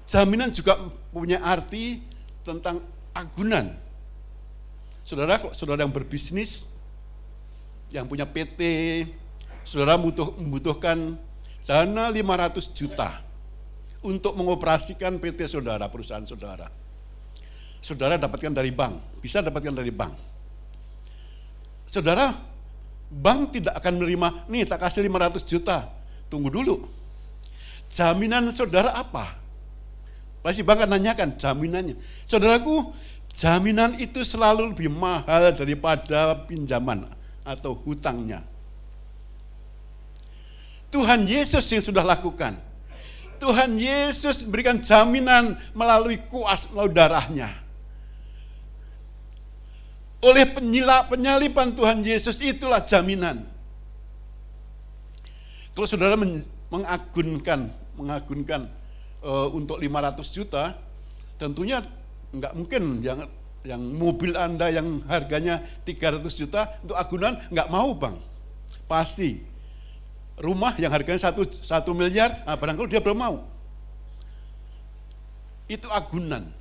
Jaminan juga punya arti tentang agunan. Saudara, kalau saudara yang berbisnis, yang punya PT, saudara membutuhkan dana 500 juta untuk mengoperasikan PT saudara, perusahaan saudara. Saudara dapatkan dari bank, bisa dapatkan dari bank. Saudara, bank tidak akan menerima, nih tak kasih 500 juta, tunggu dulu. Jaminan saudara apa? Pasti bank akan nanyakan jaminannya. Saudaraku, jaminan itu selalu lebih mahal daripada pinjaman atau hutangnya. Tuhan Yesus yang sudah lakukan. Tuhan Yesus berikan jaminan melalui kuasa, melalui darahnya. Oleh penyaliban Tuhan Yesus itulah jaminan. Kalau saudara mengagunkan untuk 500 juta, tentunya enggak mungkin yang mobil Anda yang harganya 300 juta untuk agunan enggak mau, Bang. Pasti. Rumah yang harganya 1 miliar, barangkali dia belum mau. Itu agunan.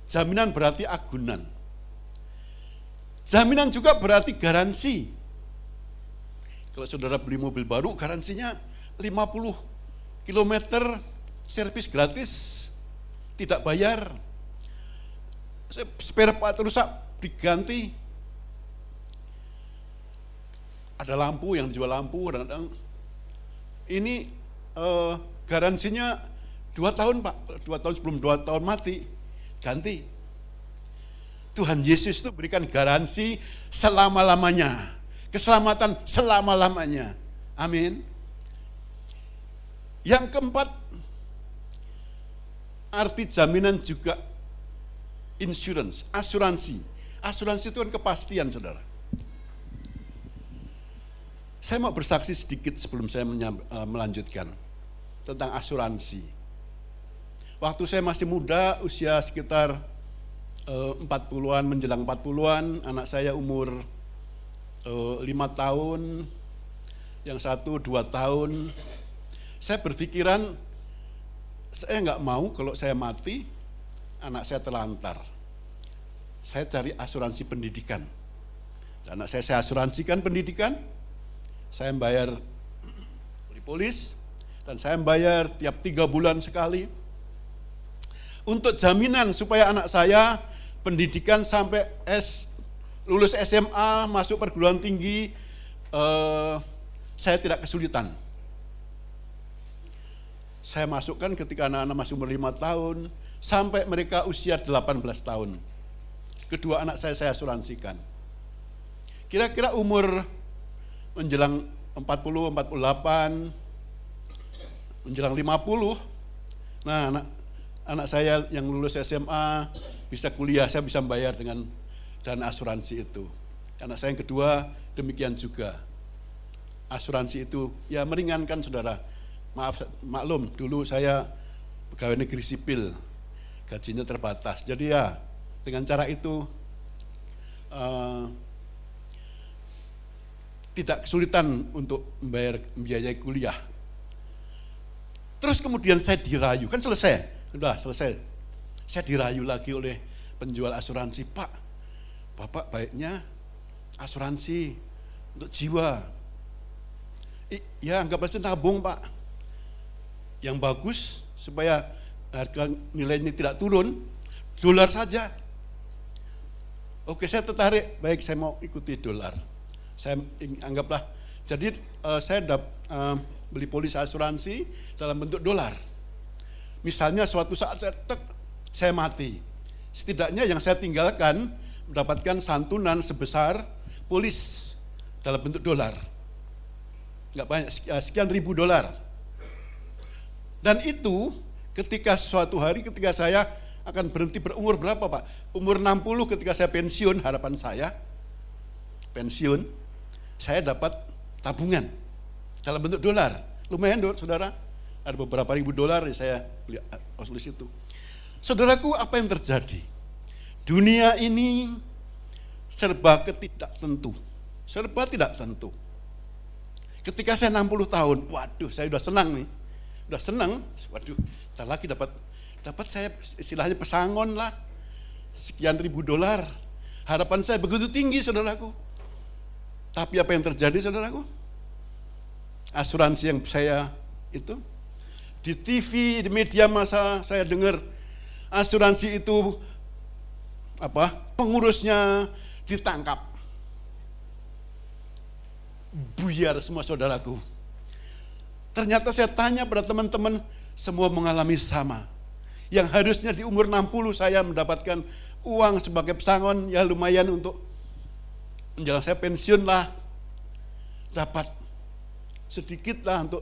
Jaminan berarti agunan. Jaminan juga berarti garansi. Kalau saudara beli mobil baru, garansinya 50 kilometer servis gratis, tidak bayar. Spare part rusak diganti. Ada lampu yang dijual lampu, ini garansinya 2 tahun, Pak. 2 tahun sebelum 2 tahun mati, ganti. Tuhan Yesus itu berikan garansi selama-lamanya, keselamatan selama-lamanya. Amin. Yang keempat, arti jaminan juga insurance, asuransi. Asuransi itu kan kepastian, saudara. Saya mau bersaksi sedikit sebelum saya melanjutkan tentang asuransi. Waktu saya masih muda, usia sekitar 40-an, menjelang 40-an, anak saya umur 5 tahun, yang satu 2 tahun. Saya berpikiran, saya nggak mau kalau saya mati, anak saya terlantar. Saya cari asuransi pendidikan. Anak saya asuransikan pendidikan, saya bayar polis, dan saya bayar tiap 3 bulan sekali. Untuk jaminan supaya anak saya pendidikan sampai lulus SMA, masuk perguruan tinggi, saya tidak kesulitan. Saya masukkan ketika anak-anak masih umur 5 tahun, sampai mereka usia 18 tahun. Kedua anak saya asuransikan. Kira-kira umur menjelang 40, 48, menjelang 50, nah anak saya yang lulus SMA, bisa kuliah, saya bisa membayar dengan dana asuransi itu. Anak saya yang kedua, demikian juga. Asuransi itu, ya meringankan saudara. Maklum, dulu saya pegawai negeri sipil, gajinya terbatas. Jadi ya, dengan cara itu tidak kesulitan untuk membayar biaya kuliah. Terus kemudian saya dirayu, kan selesai, sudah selesai. Saya dirayu lagi oleh penjual asuransi, Pak, Bapak baiknya asuransi untuk jiwa. Ya anggap aja nabung, Pak. Yang bagus supaya harga nilainya tidak turun, dolar saja. Oke, saya tertarik, baik saya mau ikuti dolar. Saya anggaplah, jadi saya beli polis asuransi dalam bentuk dolar. Misalnya suatu saat saya mati, setidaknya yang saya tinggalkan mendapatkan santunan sebesar polis dalam bentuk dolar. Nggak banyak, sekian ribu dolar. Dan itu ketika suatu hari ketika saya akan berhenti berumur berapa, Pak? Umur 60 ketika saya pensiun, harapan saya pensiun, saya dapat tabungan dalam bentuk dolar. Lumayan, saudara. Ada beberapa ribu dolar yang saya beli polis itu. Saudaraku, apa yang terjadi? Dunia ini serba tidak tentu. Serba tidak tentu. Ketika saya 60 tahun, waduh, saya udah senang nih. Udah senang, waduh, ntar lagi dapat saya istilahnya pesangon lah. Sekian ribu dolar. Harapan saya begitu tinggi, saudaraku. Tapi apa yang terjadi, saudaraku? Asuransi yang saya itu, di TV, di media massa saya dengar, asuransi itu pengurusnya ditangkap. Buyar semua, saudaraku. Ternyata saya tanya pada teman-teman, semua mengalami sama. Yang harusnya di umur 60 saya mendapatkan uang sebagai pesangon, ya lumayan untuk menjelang saya pensiun lah. Dapat sedikit lah untuk,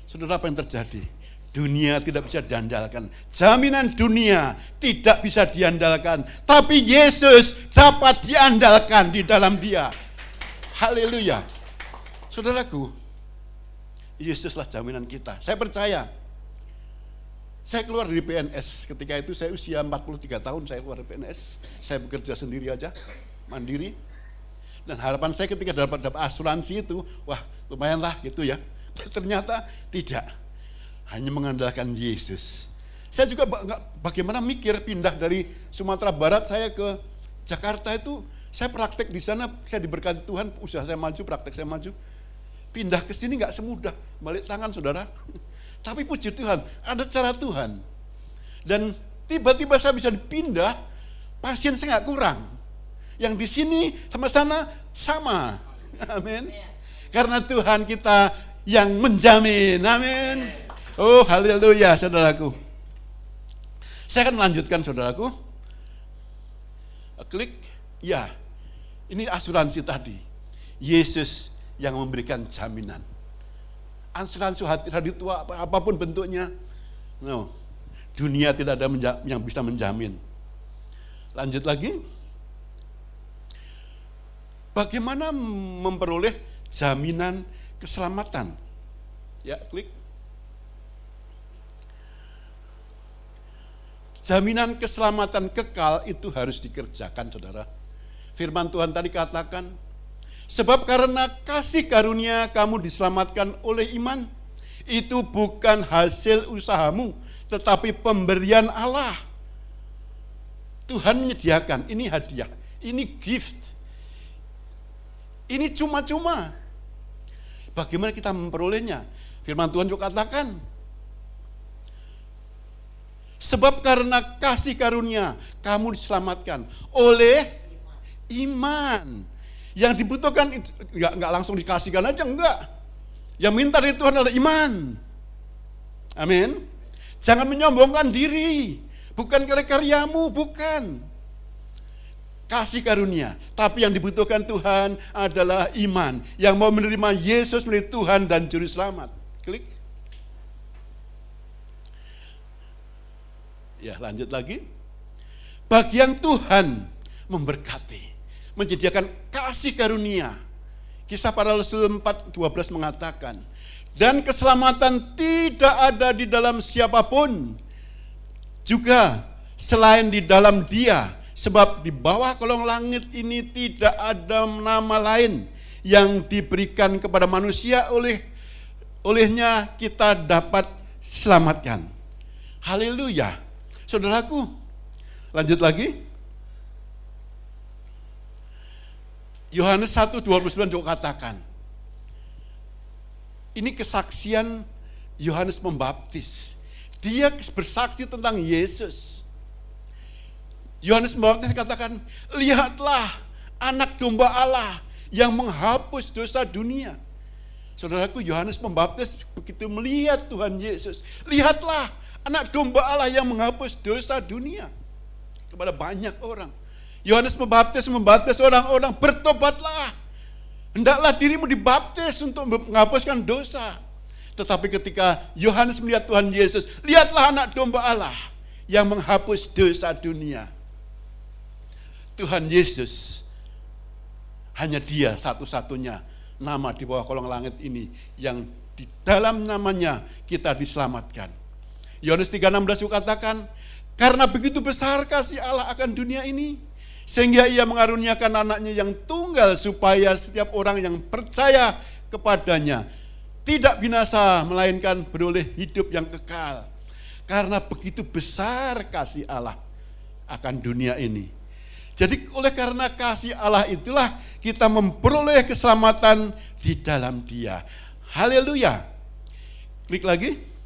saudara, apa yang terjadi? Dunia tidak bisa diandalkan. Jaminan dunia tidak bisa diandalkan. Tapi Yesus dapat diandalkan di dalam Dia. Haleluya. Saudaraku, Yesuslah jaminan kita. Saya percaya. Saya keluar dari PNS. Ketika itu saya usia 43 tahun, saya keluar dari PNS. Saya bekerja sendiri aja, mandiri. Dan harapan saya ketika dapat asuransi itu, wah lumayan lah gitu ya. Ternyata tidak. Hanya mengandalkan Yesus. Saya juga bagaimana mikir pindah dari Sumatera Barat saya ke Jakarta itu, saya praktek di sana, saya diberkati Tuhan, usaha saya maju, praktek saya maju. Pindah ke sini nggak semudah, balik tangan, saudara. Tapi puji Tuhan, ada cara Tuhan. Dan tiba-tiba saya bisa dipindah, pasien saya nggak kurang. Yang di sini sama sana sama. Amin. Karena Tuhan kita yang menjamin. Amin. Oh, haleluya, saudaraku. Saya akan melanjutkan, saudaraku. Klik, ya. Ini asuransi tadi. Yesus yang memberikan jaminan. Asuransi hari tua apapun bentuknya, no, dunia tidak ada yang bisa menjamin. Lanjut lagi, bagaimana memperoleh jaminan keselamatan? Ya, klik. Jaminan keselamatan kekal itu harus dikerjakan, saudara. Firman Tuhan tadi katakan, sebab karena kasih karunia kamu diselamatkan oleh iman. Itu bukan hasil usahamu, tetapi pemberian Allah. Tuhan menyediakan, ini hadiah, ini gift. Ini cuma-cuma. Bagaimana kita memperolehnya? Firman Tuhan juga katakan, sebab karena kasih karunia kamu diselamatkan oleh iman. Yang dibutuhkan enggak langsung dikasihkan aja, enggak. Yang minta dari Tuhan adalah iman. Amin. Jangan menyombongkan diri, bukan karyamu, bukan. Kasih karunia, tapi yang dibutuhkan Tuhan adalah iman, yang mau menerima Yesus menjadi Tuhan dan Juru Selamat. Klik. Ya, lanjut lagi. Bagian Tuhan memberkati, menyediakan kasih karunia. Kisah Para Rasul 4:12 mengatakan, dan keselamatan tidak ada di dalam siapapun, juga selain di dalam Dia, sebab di bawah kolong langit ini tidak ada nama lain yang diberikan kepada manusia olehnya kita dapat diselamatkan. Haleluya. Saudaraku, lanjut lagi. Yohanes 1:29 juga katakan, ini kesaksian Yohanes Pembaptis. Dia bersaksi tentang Yesus. Yohanes Pembaptis katakan, lihatlah anak domba Allah yang menghapus dosa dunia. Saudaraku, Yohanes Pembaptis begitu melihat Tuhan Yesus. Lihatlah anak domba Allah yang menghapus dosa dunia. Kepada banyak orang. Yohanes Pembaptis membaptis orang-orang, bertobatlah. Hendaklah dirimu dibaptis untuk menghapuskan dosa. Tetapi ketika Yohanes melihat Tuhan Yesus, lihatlah anak domba Allah yang menghapus dosa dunia. Tuhan Yesus, hanya Dia satu-satunya nama di bawah kolong langit ini yang di dalam namanya kita diselamatkan. Yohanes 3:16 juga katakan, karena begitu besar kasih Allah akan dunia ini, sehingga Ia mengaruniakan anaknya yang tunggal supaya setiap orang yang percaya kepadanya tidak binasa, melainkan beroleh hidup yang kekal. Karena begitu besar kasih Allah akan dunia ini. Jadi oleh karena kasih Allah itulah kita memperoleh keselamatan di dalam Dia. Haleluya. Klik lagi.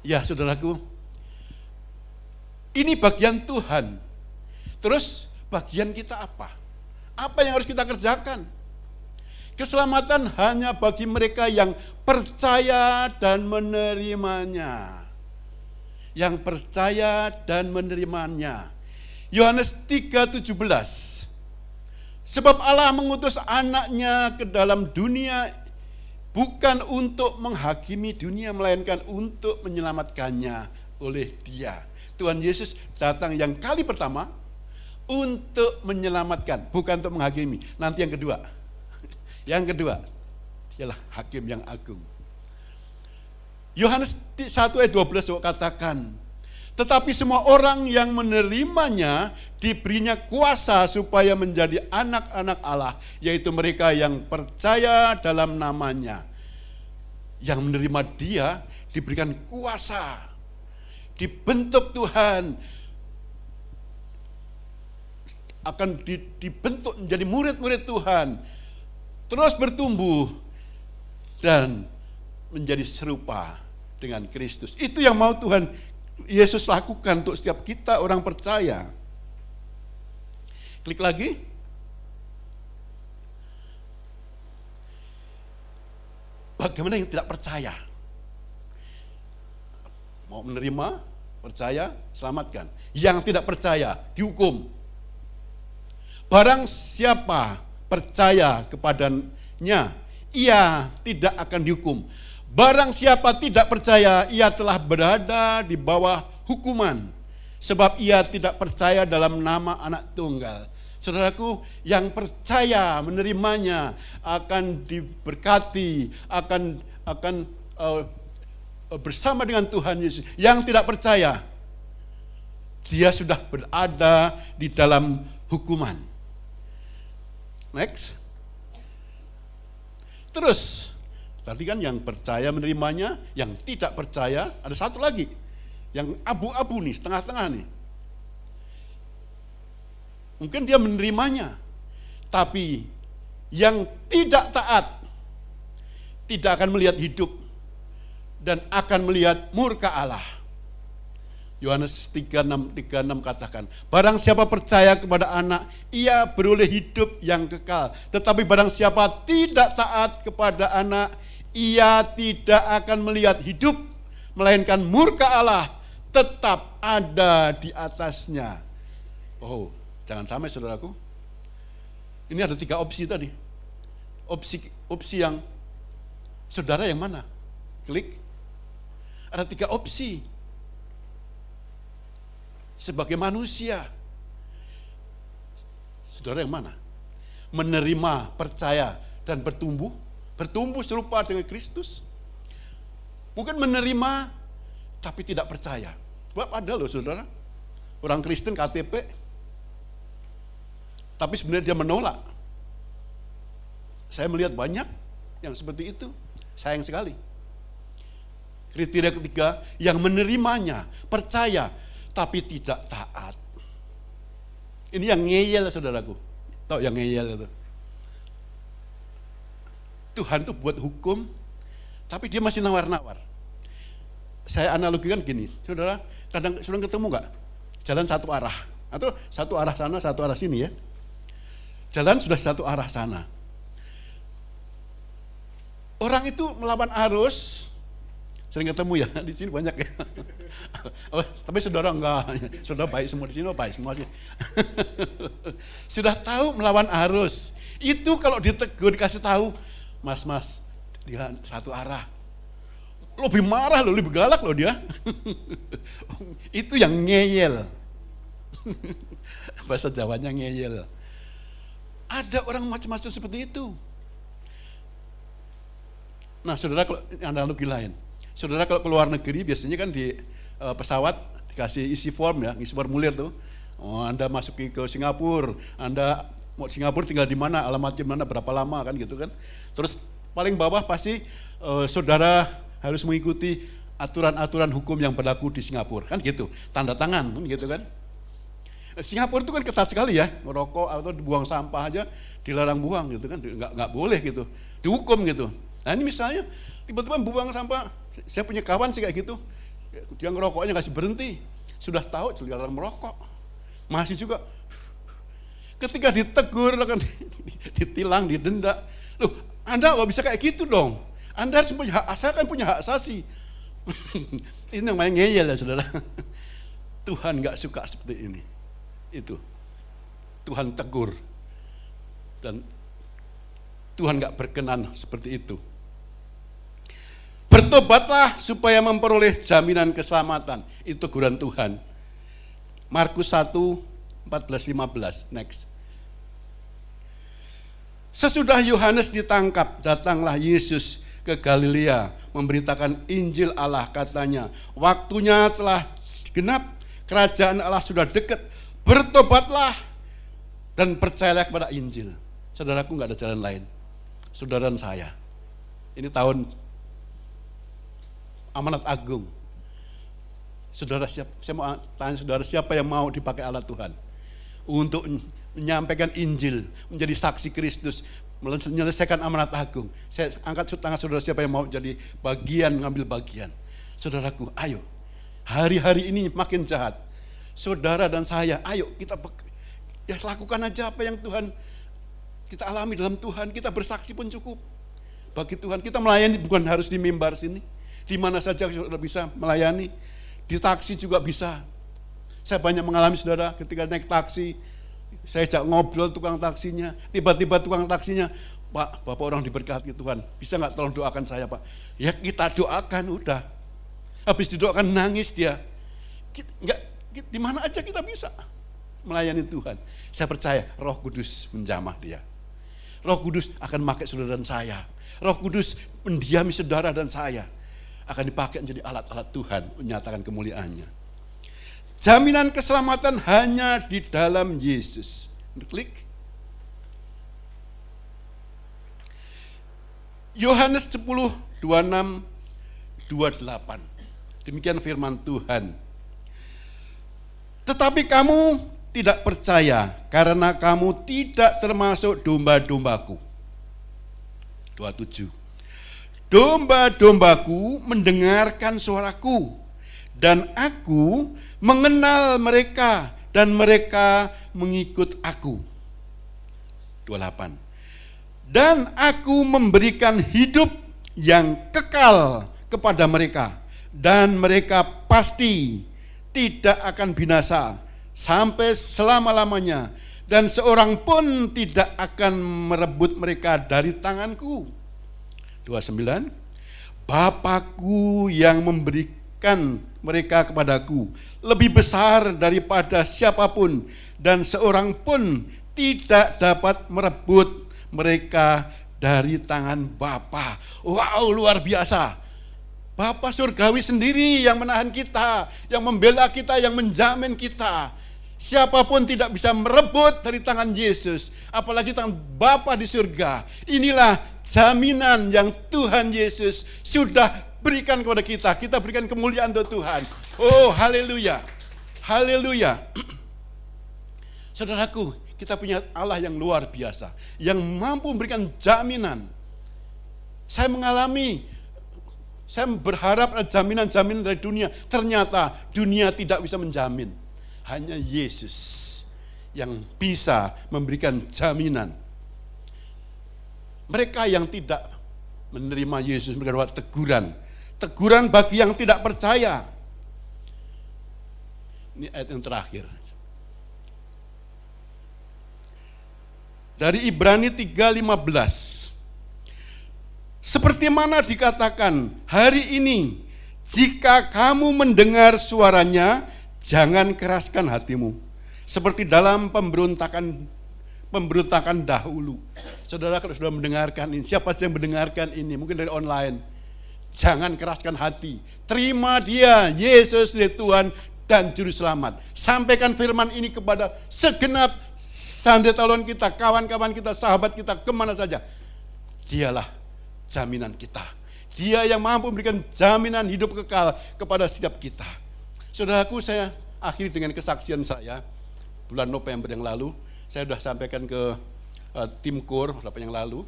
Ya, saudaraku, ini bagian Tuhan. Terus bagian kita apa? Apa yang harus kita kerjakan? Keselamatan hanya bagi mereka yang percaya dan menerimanya. Yang percaya dan menerimanya. Yohanes 3:17. Sebab Allah mengutus anaknya ke dalam dunia bukan untuk menghakimi dunia, melainkan untuk menyelamatkannya oleh Dia. Tuhan Yesus datang yang kali pertama untuk menyelamatkan, bukan untuk menghakimi. Nanti yang kedua. Yang kedua, ialah hakim yang agung. Yohanes 1:12 katakan, tetapi semua orang yang menerimanya diberinya kuasa supaya menjadi anak-anak Allah, yaitu mereka yang percaya dalam namanya. Yang menerima Dia diberikan kuasa, dibentuk Tuhan, akan dibentuk menjadi murid-murid Tuhan, terus bertumbuh dan menjadi serupa dengan Kristus. Itu yang mau Tuhan Yesus lakukan untuk setiap kita orang percaya. Klik lagi. Bagaimana yang tidak percaya? Mau menerima, percaya, selamatkan. Yang tidak percaya, dihukum. Barang siapa percaya kepadanya, ia tidak akan dihukum. Barang siapa tidak percaya, ia telah berada di bawah hukuman, sebab ia tidak percaya dalam nama Anak Tunggal. Saudaraku, yang percaya menerimanya akan diberkati, akan bersama dengan Tuhan Yesus. Yang tidak percaya, dia sudah berada di dalam hukuman. Next. Terus, tadi kan yang percaya menerimanya, yang tidak percaya, ada satu lagi. Yang abu-abu nih, setengah-setengah nih. Mungkin dia menerimanya, tapi yang tidak taat, tidak akan melihat hidup, dan akan melihat murka Allah. Yohanes 3:6 katakan, barang siapa percaya kepada anak, ia beroleh hidup yang kekal. Tetapi barang siapa tidak taat kepada anak, ia tidak akan melihat hidup, melainkan murka Allah tetap ada di atasnya. Oh, jangan sampai saudaraku. Ini ada 3 opsi tadi. Opsi yang saudara yang mana? Klik. Ada 3 opsi. Sebagai manusia, saudara yang mana? Menerima, percaya, dan bertumbuh serupa dengan Kristus. Mungkin menerima, tapi tidak percaya. Sebab ada loh saudara, orang Kristen KTP, tapi sebenarnya dia menolak Saya melihat banyak yang seperti itu, sayang sekali. Kriteria ketiga, yang menerimanya, percaya, tapi tidak taat. Ini yang ngeyel, saudaraku. Tahu yang ngeyel itu? Tuhan tuh buat hukum, tapi dia masih nawar-nawar. Saya analogikan gini, saudara, kadang sudah ketemu nggak? Jalan satu arah, atau satu arah sana, satu arah sini ya. Jalan sudah satu arah sana. Orang itu melawan arus, sering ketemu ya, di sini banyak ya. Oh, tapi saudara enggak, saudara baik semua di sini, baik semua sih. Sudah tahu melawan arus, itu kalau ditegur, dikasih tahu, mas, dia satu arah. Lebih marah loh, lebih galak loh dia. Itu yang ngeyel. Bahasa Jawanya ngeyel. Ada orang macam-macam seperti itu. Nah, saudara, kalau analogi lain, saudara kalau ke luar negeri biasanya kan di pesawat dikasih isi form ya, isi formulir tuh. Oh, Anda masuk ke Singapura, Anda mau Singapura tinggal di mana, alamatnya mana, berapa lama kan gitu kan. Terus paling bawah pasti saudara harus mengikuti aturan-aturan hukum yang berlaku di Singapura kan gitu, tanda tangan kan gitu kan. Singapura itu kan ketat sekali ya, merokok atau buang sampah aja dilarang buang gitu kan, nggak boleh gitu, dihukum gitu. Nah ini misalnya tiba-tiba buang sampah, saya punya kawan sih kayak gitu, dia ngerokoknya nggak berhenti, sudah tahu dilarang merokok, masih juga. Ketika ditegur, kan ditilang, didenda, loh Anda nggak bisa kayak gitu dong, Anda harus punya hak, saya kan punya hak asasi. Ini namanya ngeyel ya saudara. Tuhan nggak suka seperti ini. Itu Tuhan tegur dan Tuhan nggak berkenan seperti itu. Bertobatlah supaya memperoleh jaminan keselamatan. Itu teguran Tuhan. Markus 1, 14-15. Next. Sesudah Yohanes ditangkap, datanglah Yesus ke Galilea memberitakan Injil Allah, katanya, waktunya telah genap, kerajaan Allah sudah dekat, bertobatlah dan percayalah kepada Injil. Saudaraku, nggak ada jalan lain. Saudara dan saya. Ini tahun amanat agung. Saudara siapa? Saya mau tanya saudara, siapa yang mau dipakai Allah Tuhan untuk menyampaikan Injil, menjadi saksi Kristus, menyelesaikan amanat agung? Saya angkat tangan saudara, siapa yang mau jadi bagian, ngambil bagian. Saudaraku, ayo. Hari-hari ini makin jahat. Saudara dan saya, ayo kita ya lakukan aja apa yang Tuhan kita alami dalam Tuhan. Kita bersaksi pun cukup bagi Tuhan. Kita melayani bukan harus di mimbar sini, di mana saja saudara bisa melayani. Di taksi juga bisa. Saya banyak mengalami saudara, ketika naik taksi, saya ajak ngobrol tukang taksinya, tiba-tiba tukang taksinya, Pak, Bapak orang diberkati Tuhan, bisa nggak tolong doakan saya Pak? Ya kita doakan udah. Habis didoakan nangis dia. Di mana aja kita bisa melayani Tuhan. Saya percaya Roh Kudus menjamah dia. Roh Kudus akan memakai saudara dan saya. Roh Kudus mendiami saudara dan saya. Akan dipakai menjadi alat-alat Tuhan menyatakan kemuliaannya. Jaminan keselamatan hanya di dalam Yesus. Klik. Yohanes 10, 26, 28. Demikian firman Tuhan. Tetapi kamu tidak percaya karena kamu tidak termasuk domba-dombaku. 27. Domba-dombaku mendengarkan suaraku, dan aku mengenal mereka, dan mereka mengikut aku. 28. Dan aku memberikan hidup yang kekal kepada mereka, dan mereka pasti tidak akan binasa sampai selama-lamanya, dan seorang pun tidak akan merebut mereka dari tanganku. 29. Bapakku yang memberikan mereka kepadaku lebih besar daripada siapapun, dan seorang pun tidak dapat merebut mereka dari tangan Bapa. Wow, luar biasa. Bapa surgawi sendiri yang menahan kita, yang membela kita, yang menjamin kita. Siapapun tidak bisa merebut dari tangan Yesus, apalagi tangan Bapa di surga. Inilah jaminan yang Tuhan Yesus sudah berikan kepada kita. Kita berikan kemuliaan untuk Tuhan. Oh, haleluya. Haleluya. Saudaraku, kita punya Allah yang luar biasa, yang mampu memberikan jaminan. Saya berharap ada jaminan-jaminan dari dunia. Ternyata dunia tidak bisa menjamin. Hanya Yesus yang bisa memberikan jaminan. Mereka yang tidak menerima Yesus mendapat teguran. Teguran bagi yang tidak percaya. Ini ayat yang terakhir. Dari Ibrani 3:15. Seperti mana dikatakan, hari ini jika kamu mendengar suaranya, jangan keraskan hatimu. Seperti dalam pemberontakan dahulu. Saudara kalau sudah mendengarkan ini, siapa sih yang mendengarkan ini? Mungkin dari online. Jangan keraskan hati. Terima dia, Yesus Tuhan dan Juru Selamat. Sampaikan firman ini kepada segenap sandatalon kita, kawan-kawan kita, sahabat kita, kemana saja. Dialah jaminan kita. Dia yang mampu memberikan jaminan hidup kekal kepada setiap kita. Saudaraku, saya akhiri dengan kesaksian saya. Bulan November yang lalu, saya sudah sampaikan ke tim KOR beberapa yang lalu.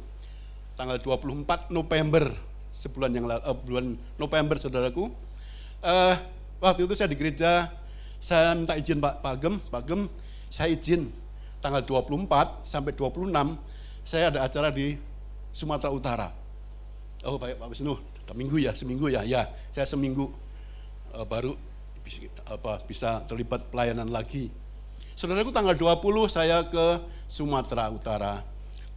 Tanggal 24 November, bulan November, saudaraku. Waktu itu saya di gereja, saya minta izin Pak Gem, saya izin tanggal 24 sampai 26, saya ada acara di Sumatera Utara. Oh baik Pak Wisnu, seminggu ya, saya seminggu baru bisa terlibat pelayanan lagi. Saudaraku, tanggal 20 saya ke Sumatera Utara.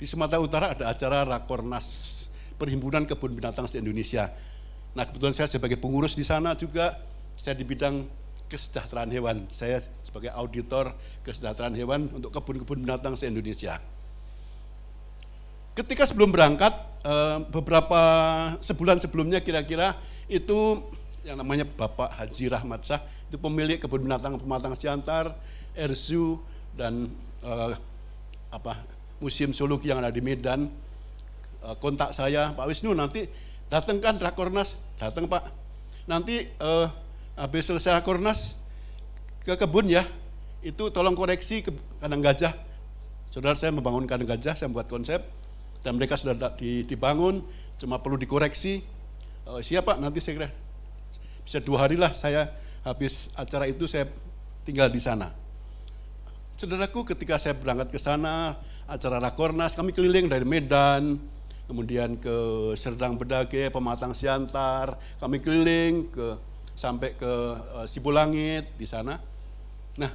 Di Sumatera Utara ada acara Rakornas, Perhimpunan Kebun Binatang se-Indonesia. Nah kebetulan saya sebagai pengurus di sana juga, saya di bidang kesejahteraan hewan. Saya sebagai auditor kesejahteraan hewan untuk kebun-kebun binatang se-Indonesia. Ketika sebelum berangkat, beberapa sebulan sebelumnya kira-kira itu yang namanya Bapak Haji Rahmat Shah, itu pemilik kebun binatang Pematang Siantar, Erzu, dan Museum Zoologi yang ada di Medan, kontak saya, Pak Wisnu nanti datang kan Rakornas, datang Pak, nanti habis selesai Rakornas ke kebun ya, itu tolong koreksi ke kandang gajah. Saudara, saya membangun kandang gajah, saya membuat konsep, dan mereka sudah dibangun, cuma perlu dikoreksi. Siap Pak, nanti saya kira bisa 2 hari lah saya habis acara itu saya tinggal di sana. Saudaraku, ketika saya berangkat ke sana, acara Rakornas, kami keliling dari Medan, kemudian ke Serdang Bedage, Pematang Siantar, kami keliling sampai ke Sibulangit di sana. Nah,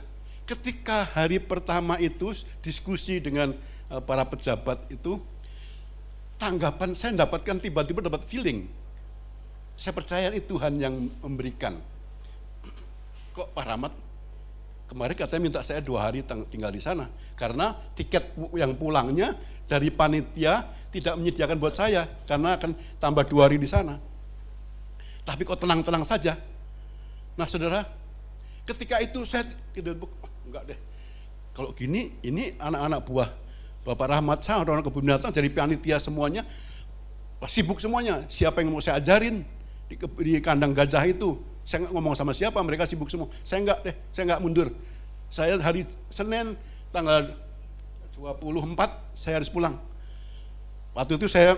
ketika hari pertama itu diskusi dengan para pejabat itu, tanggapan saya dapatkan tiba-tiba dapat feeling. Saya percaya itu Tuhan yang memberikan. Kok Pak Rahmat kemarin katanya minta saya 2 hari tinggal di sana, karena tiket yang pulangnya dari panitia tidak menyediakan buat saya, karena akan tambah 2 hari di sana. Tapi kok tenang-tenang saja. Nah saudara, ketika itu saya enggak deh, kalau gini, ini anak-anak buah Bapak Rahmat Shah, orang-orang kebun binatang jadi panitia semuanya, sibuk semuanya. Siapa yang mau saya ajarin di kandang gajah itu? Saya nggak ngomong sama siapa, mereka sibuk semua. Saya nggak mundur. Saya hari Senin tanggal 24 saya harus pulang. Waktu itu saya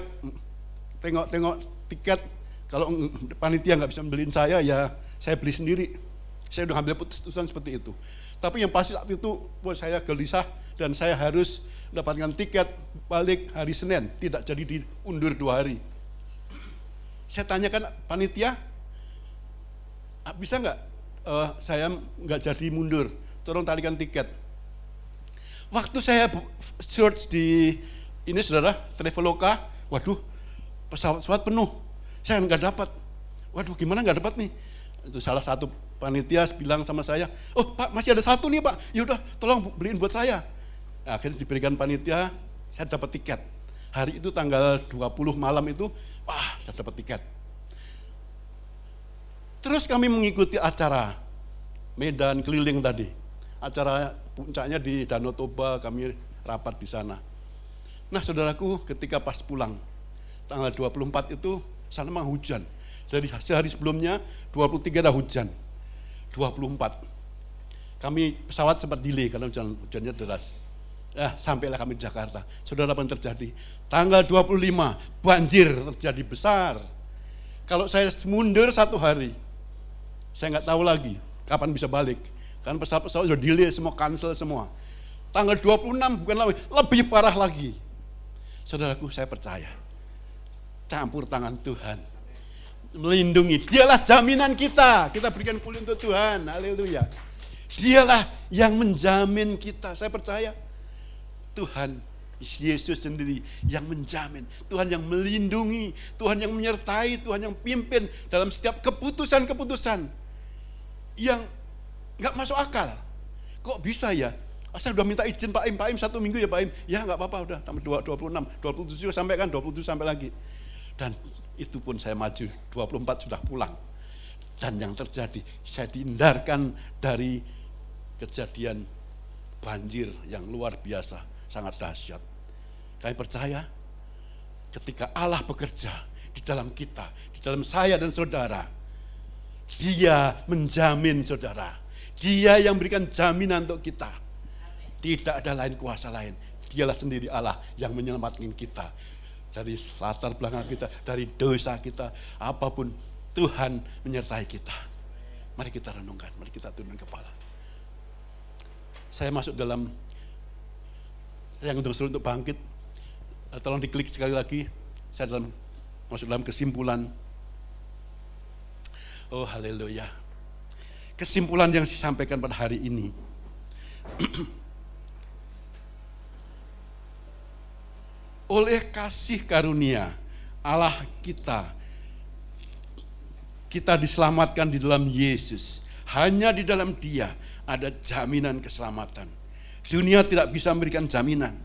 tengok tiket, kalau panitia nggak bisa beliin saya, ya saya beli sendiri. Saya udah ngambil putusan seperti itu. Tapi yang pasti saat itu saya gelisah dan saya harus mendapatkan tiket balik hari Senin, tidak jadi diundur 2 hari. Saya tanyakan panitia, bisa nggak saya nggak jadi mundur, tolong talikan tiket. Waktu saya search di ini saudara, Traveloka, waduh pesawat penuh, saya nggak dapat. Waduh gimana nggak dapat nih? Itu salah satu panitia bilang sama saya, oh Pak masih ada 1 nih Pak, yaudah tolong beliin buat saya. Nah, akhirnya diberikan panitia, saya dapat tiket. Hari itu tanggal 20 malam itu, wah saya dapat tiket. Terus kami mengikuti acara Medan keliling tadi. acara puncaknya di Danau Toba, kami rapat di sana. Nah saudaraku, ketika pas pulang, tanggal 24 itu sana memang hujan. Dari sehari sebelumnya 23 ada hujan, 24. Kami pesawat sempat delay karena hujannya deras. Sampailah kami di Jakarta. Saudara, apa yang terjadi? Tanggal 25 banjir terjadi besar. Kalau saya mundur 1 hari, saya nggak tahu lagi kapan bisa balik. Kan pesawat sudah delay, semua cancel semua. Tanggal 26 bukan lebih parah lagi. Saudaraku, saya percaya campur tangan Tuhan melindungi. Dialah jaminan kita. Kita berikan puji untuk Tuhan. Haleluya. Dialah yang menjamin kita. Saya percaya Tuhan Yesus sendiri yang menjamin, Tuhan yang melindungi, Tuhan yang menyertai, Tuhan yang pimpin dalam setiap keputusan-keputusan yang nggak masuk akal. Kok bisa ya? Saya udah minta izin Pak Im 1 minggu ya Pak Im. Ya nggak apa-apa, udah tambah 26, 27 sampai kan 27 sampai lagi. Dan itu pun saya maju, 24 sudah pulang. Dan yang terjadi, saya dihindarkan dari kejadian banjir yang luar biasa, sangat dahsyat. Kami percaya ketika Allah bekerja di dalam kita, di dalam saya dan saudara, Dia menjamin saudara. Dia yang berikan jaminan untuk kita. Tidak ada lain kuasa lain. Dialah sendiri Allah yang menyelamatkan kita dari latar belakang kita, dari dosa kita, apapun Tuhan menyertai kita. Mari kita renungkan, mari kita tundukkan kepala. Saya masuk dalam yang untuk bangkit. Tolong diklik sekali lagi. Saya masuk dalam kesimpulan. Oh haleluya. Kesimpulan yang disampaikan pada hari ini. Oleh kasih karunia Allah kita diselamatkan di dalam Yesus. Hanya di dalam Dia ada jaminan keselamatan. Dunia tidak bisa memberikan jaminan.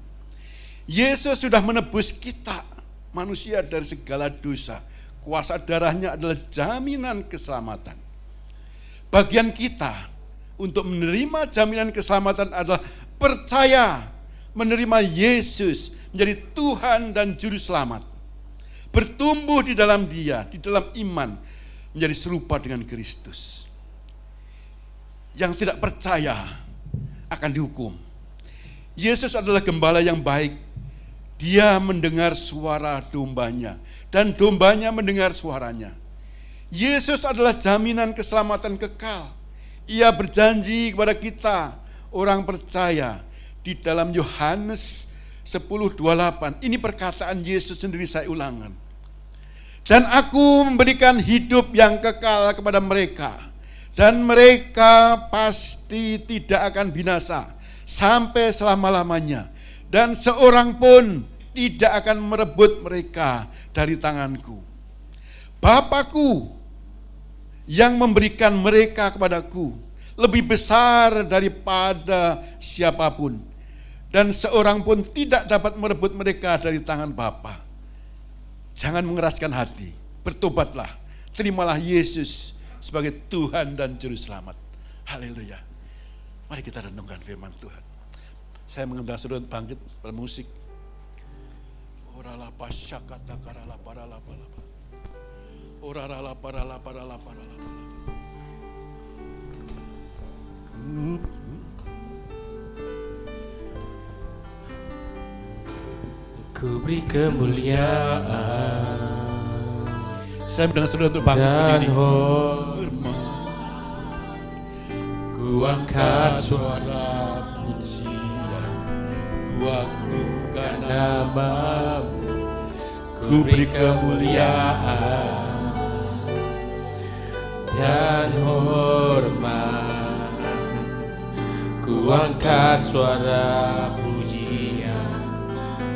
Yesus sudah menebus kita, manusia, dari segala dosa. Kuasa darahnya adalah jaminan keselamatan. Bagian kita untuk menerima jaminan keselamatan adalah percaya, menerima Yesus menjadi Tuhan dan Juru Selamat. Bertumbuh di dalam Dia, di dalam iman, menjadi serupa dengan Kristus. Yang tidak percaya akan dihukum. Yesus adalah gembala yang baik. Dia mendengar suara dombanya, dan dombanya mendengar suaranya. Yesus adalah jaminan keselamatan kekal. Ia berjanji kepada kita, orang percaya, di dalam Yohanes 10:28. Ini perkataan Yesus sendiri, saya ulangan. Dan aku memberikan hidup yang kekal kepada mereka, dan mereka pasti tidak akan binasa sampai selama-lamanya, dan seorang pun tidak akan merebut mereka dari tanganku. Bapakku yang memberikan mereka kepadaku lebih besar daripada siapapun, dan seorang pun tidak dapat merebut mereka dari tangan Bapa. Jangan mengeraskan hati, bertobatlah, terimalah Yesus sebagai Tuhan dan Juru Selamat. Haleluya. Mari kita renungkan firman Tuhan. Saya mengundang saudara bangkit bermusik. Orala pasyakata karala parala parala. Orala parala parala parala. Ku beri kemuliaan. Saya mengundang saudara untuk bangkit Dan berdiri. Ku angkat Suara pujian, ku agungkan namamu, ku beri kemuliaan dan hormat. Ku angkat suara pujian,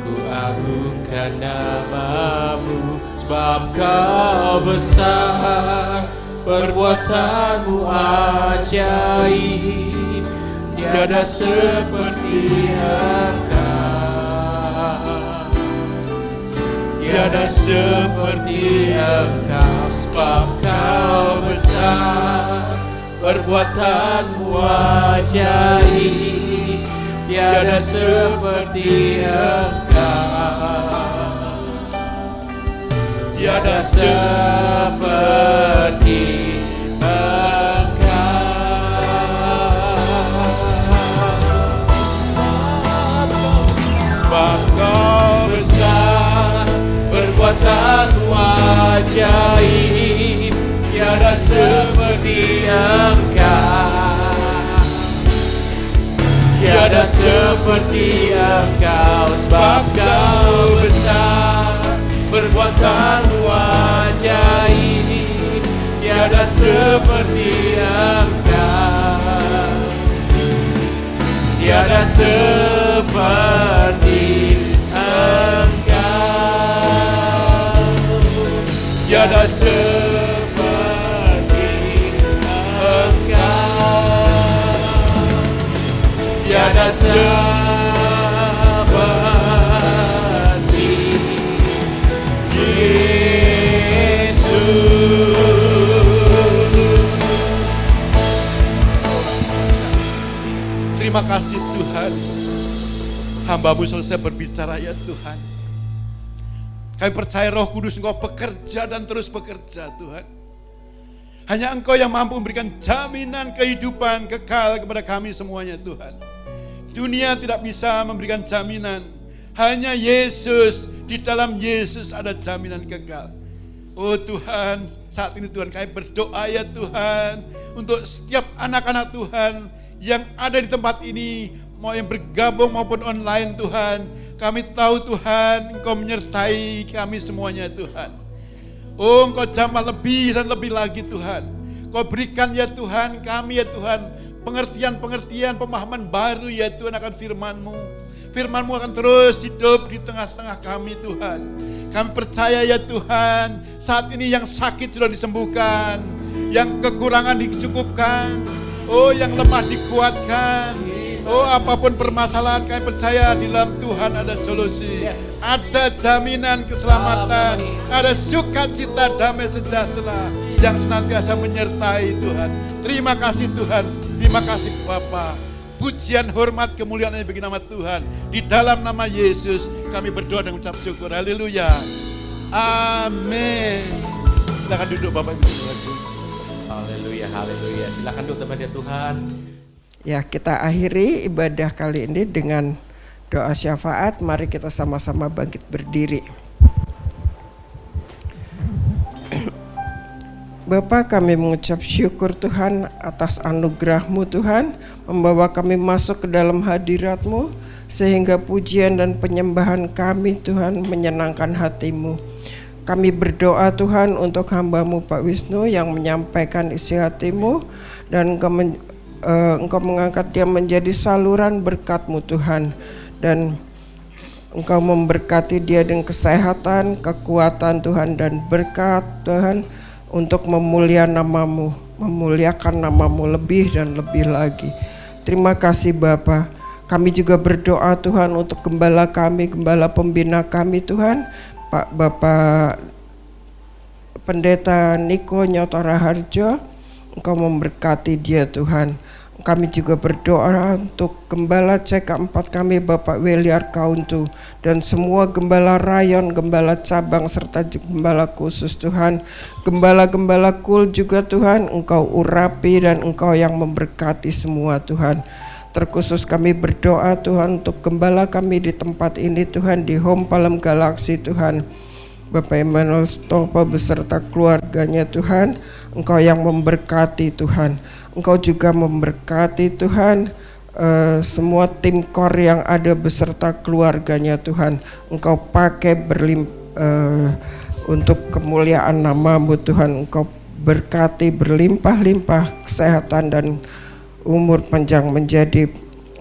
ku agungkan namamu, sebab kau besar, perbuatanmu ajaib, tiada seperti Engkau, tiada seperti Engkau, sebab kau besar, perbuatanmu ajaib, tiada seperti Engkau, tiada seperti Engkau. Sebab Kau besar, perbuatanmu ajaib, tiada seperti Engkau, tiada seperti Engkau. Sebab Kau besar, perbuatanmu ajaib, tiada seperti Engkau, tiada seperti Engkau, tiada seperti Engkau, tiada seperti Yesus. Terima kasih Tuhan, hamba-Mu selesai berbicara ya Tuhan. Kami percaya Roh Kudus Engkau bekerja dan terus bekerja Tuhan. Hanya Engkau yang mampu memberikan jaminan kehidupan kekal kepada kami semuanya Tuhan. Dunia tidak bisa memberikan jaminan, hanya Yesus, di dalam Yesus ada jaminan kekal. Oh Tuhan, saat ini Tuhan kami berdoa ya Tuhan, untuk setiap anak-anak Tuhan yang ada di tempat ini, mau yang bergabung maupun online Tuhan. Kami tahu Tuhan, Engkau menyertai kami semuanya Tuhan. Oh Engkau jamah lebih dan lebih lagi Tuhan. Kau berikan ya Tuhan kami ya Tuhan, pengertian-pengertian, pemahaman baru ya Tuhan akan firman-Mu. Firman-Mu akan terus hidup di tengah-tengah kami Tuhan. Kami percaya ya Tuhan, saat ini yang sakit sudah disembuhkan, yang kekurangan dicukupkan, oh yang lemah dikuatkan. Oh apapun permasalahan kami percaya di dalam Tuhan ada solusi. Ada jaminan keselamatan, ada sukacita damai sejahtera yang senantiasa menyertai Tuhan. Terima kasih Tuhan, terima kasih Bapa. Pujian, hormat, kemuliaan bagi nama Tuhan. Di dalam nama Yesus kami berdoa dan ucap syukur. Haleluya. Amin. Silakan duduk Bapak Ibu. Haleluya, haleluya. Silakan duduk teman Tuhan. Ya, kita akhiri ibadah kali ini dengan doa syafaat. Mari kita sama-sama bangkit berdiri. Bapa, kami mengucap syukur Tuhan atas anugerah-Mu Tuhan, membawa kami masuk ke dalam hadirat-Mu, sehingga pujian dan penyembahan kami Tuhan menyenangkan hati-Mu. Kami berdoa Tuhan untuk hamba-Mu Pak Wisnu yang menyampaikan isi hati-Mu, dan Engkau mengangkat dia menjadi saluran berkat-Mu Tuhan, dan Engkau memberkati dia dengan kesehatan, kekuatan Tuhan, dan berkat Tuhan untuk memuliakan nama-Mu lebih dan lebih lagi. Terima kasih Bapa. Kami juga berdoa Tuhan untuk gembala kami, gembala pembina kami Tuhan, Pak Bapak Pendeta Niko Nyotora Harjo. Engkau memberkati dia Tuhan. Kami juga berdoa untuk gembala CK4 kami Bapak Weliar Kauntu, dan semua gembala rayon, gembala cabang, serta gembala khusus Tuhan. Gembala-gembala kul juga Tuhan, Engkau urapi dan Engkau yang memberkati semua Tuhan. Terkhusus kami berdoa Tuhan untuk gembala kami di tempat ini Tuhan, di Home Palem Galaxy Tuhan, Bapak Emmanuel Stopa beserta keluarganya Tuhan. Engkau yang memberkati Tuhan. Engkau juga memberkati Tuhan semua tim KOR yang ada beserta keluarganya Tuhan. Engkau pakai untuk kemuliaan nama-Mu Tuhan. Engkau berkati berlimpah-limpah kesehatan dan umur panjang menjadi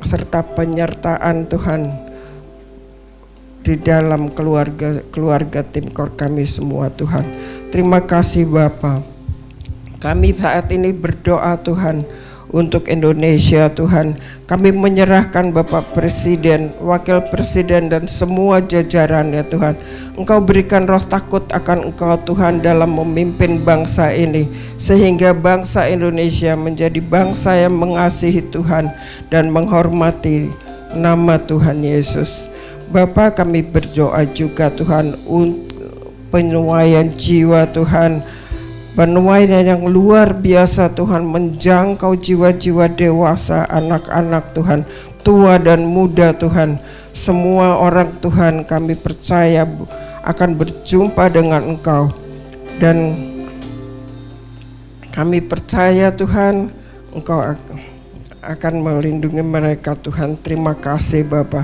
serta penyertaan Tuhan di dalam keluarga tim KOR kami semua Tuhan. Terima kasih Bapa. Kami saat ini berdoa Tuhan untuk Indonesia Tuhan. Kami menyerahkan Bapak Presiden, Wakil Presiden dan semua jajarannya Tuhan. Engkau berikan roh takut akan Engkau Tuhan dalam memimpin bangsa ini, sehingga bangsa Indonesia menjadi bangsa yang mengasihi Tuhan dan menghormati nama Tuhan Yesus. Bapa, kami berdoa juga Tuhan untuk penuaian jiwa Tuhan, penuaian yang luar biasa Tuhan, menjangkau jiwa-jiwa dewasa, anak-anak Tuhan, tua dan muda Tuhan. Semua orang Tuhan kami percaya akan berjumpa dengan Engkau, dan kami percaya Tuhan Engkau akan melindungi mereka Tuhan. Terima kasih Bapa.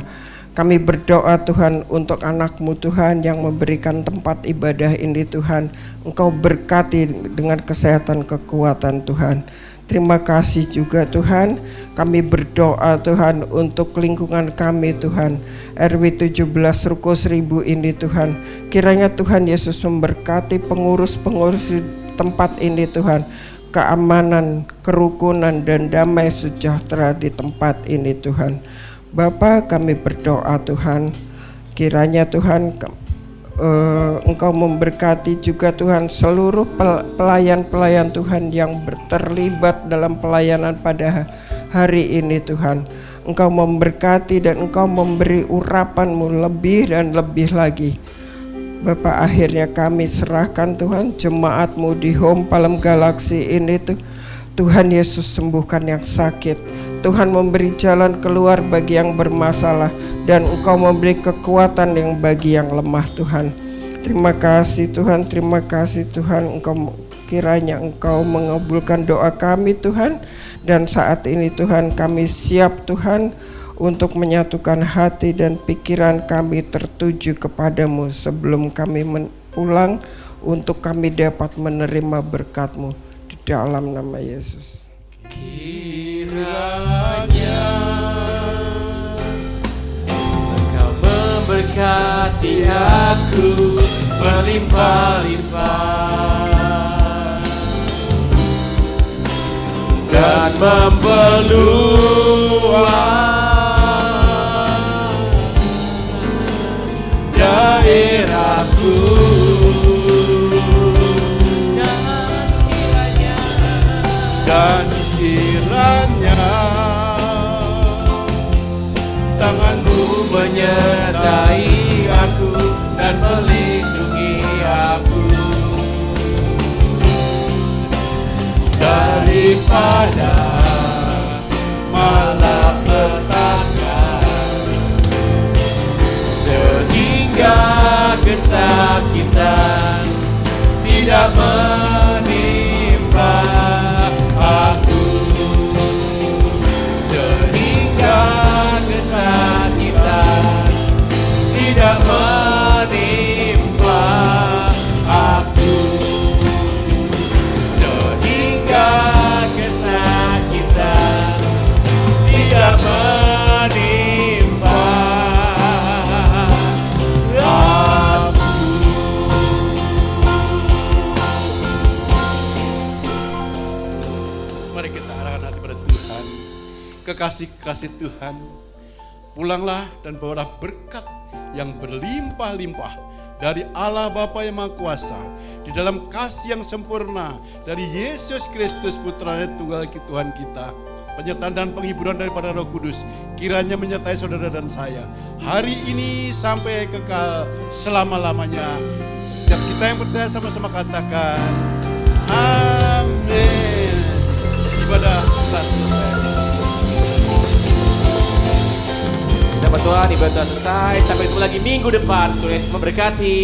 Kami berdoa Tuhan untuk anak-Mu Tuhan yang memberikan tempat ibadah ini Tuhan. Engkau berkati dengan kesehatan, kekuatan Tuhan. Terima kasih juga Tuhan. Kami berdoa Tuhan untuk lingkungan kami Tuhan, RW 17 Ruko 1000 ini Tuhan. Kiranya Tuhan Yesus memberkati pengurus-pengurus di tempat ini Tuhan. Keamanan, kerukunan dan damai sejahtera di tempat ini Tuhan. Bapa, kami berdoa Tuhan, kiranya Tuhan Engkau memberkati juga Tuhan seluruh pelayan-pelayan Tuhan yang terlibat dalam pelayanan pada hari ini Tuhan. Engkau memberkati dan Engkau memberi urapan-Mu lebih dan lebih lagi. Bapa, akhirnya kami serahkan Tuhan jemaat-Mu di Home Palem Galaxy ini Tuhan Yesus, sembuhkan yang sakit. Tuhan memberi jalan keluar bagi yang bermasalah, dan Engkau memberi kekuatan yang bagi yang lemah Tuhan. Terima kasih Tuhan, terima kasih Tuhan. Kiranya Engkau mengabulkan doa kami Tuhan. Dan saat ini Tuhan kami siap Tuhan untuk menyatukan hati dan pikiran kami tertuju kepadamu sebelum kami pulang, untuk kami dapat menerima berkat-Mu di dalam nama Yesus. Kiranya Engkau memberkati aku berlimpah-limpah dan membeluah daerahku, dan kiranya tangan-Mu menyertai aku dan melindungi aku daripada malapetaka, sehingga kesakitan tidak menimpa aku, sehingga kesakitan tidak menimpa aku, sehingga kesakitan tidak menimpa aku. Mari kita arahkan hati pada Tuhan. Kekasih-kekasih Tuhan, pulanglah dan bawalah berkat yang berlimpah-limpah dari Allah Bapa yang Maha Kuasa, di dalam kasih yang sempurna dari Yesus Kristus Putra Tunggal Tuhan kita. Penyertaan dan penghiburan daripada Roh Kudus kiranya menyertai saudara dan saya hari ini sampai kekal selama-lamanya. Setiap kita yang percaya sama-sama katakan amin. Ibadah selesai. Dapat Tuhan, ibadah selesai. Sampai ketemu lagi minggu depan. Tuhan Yesus memberkati.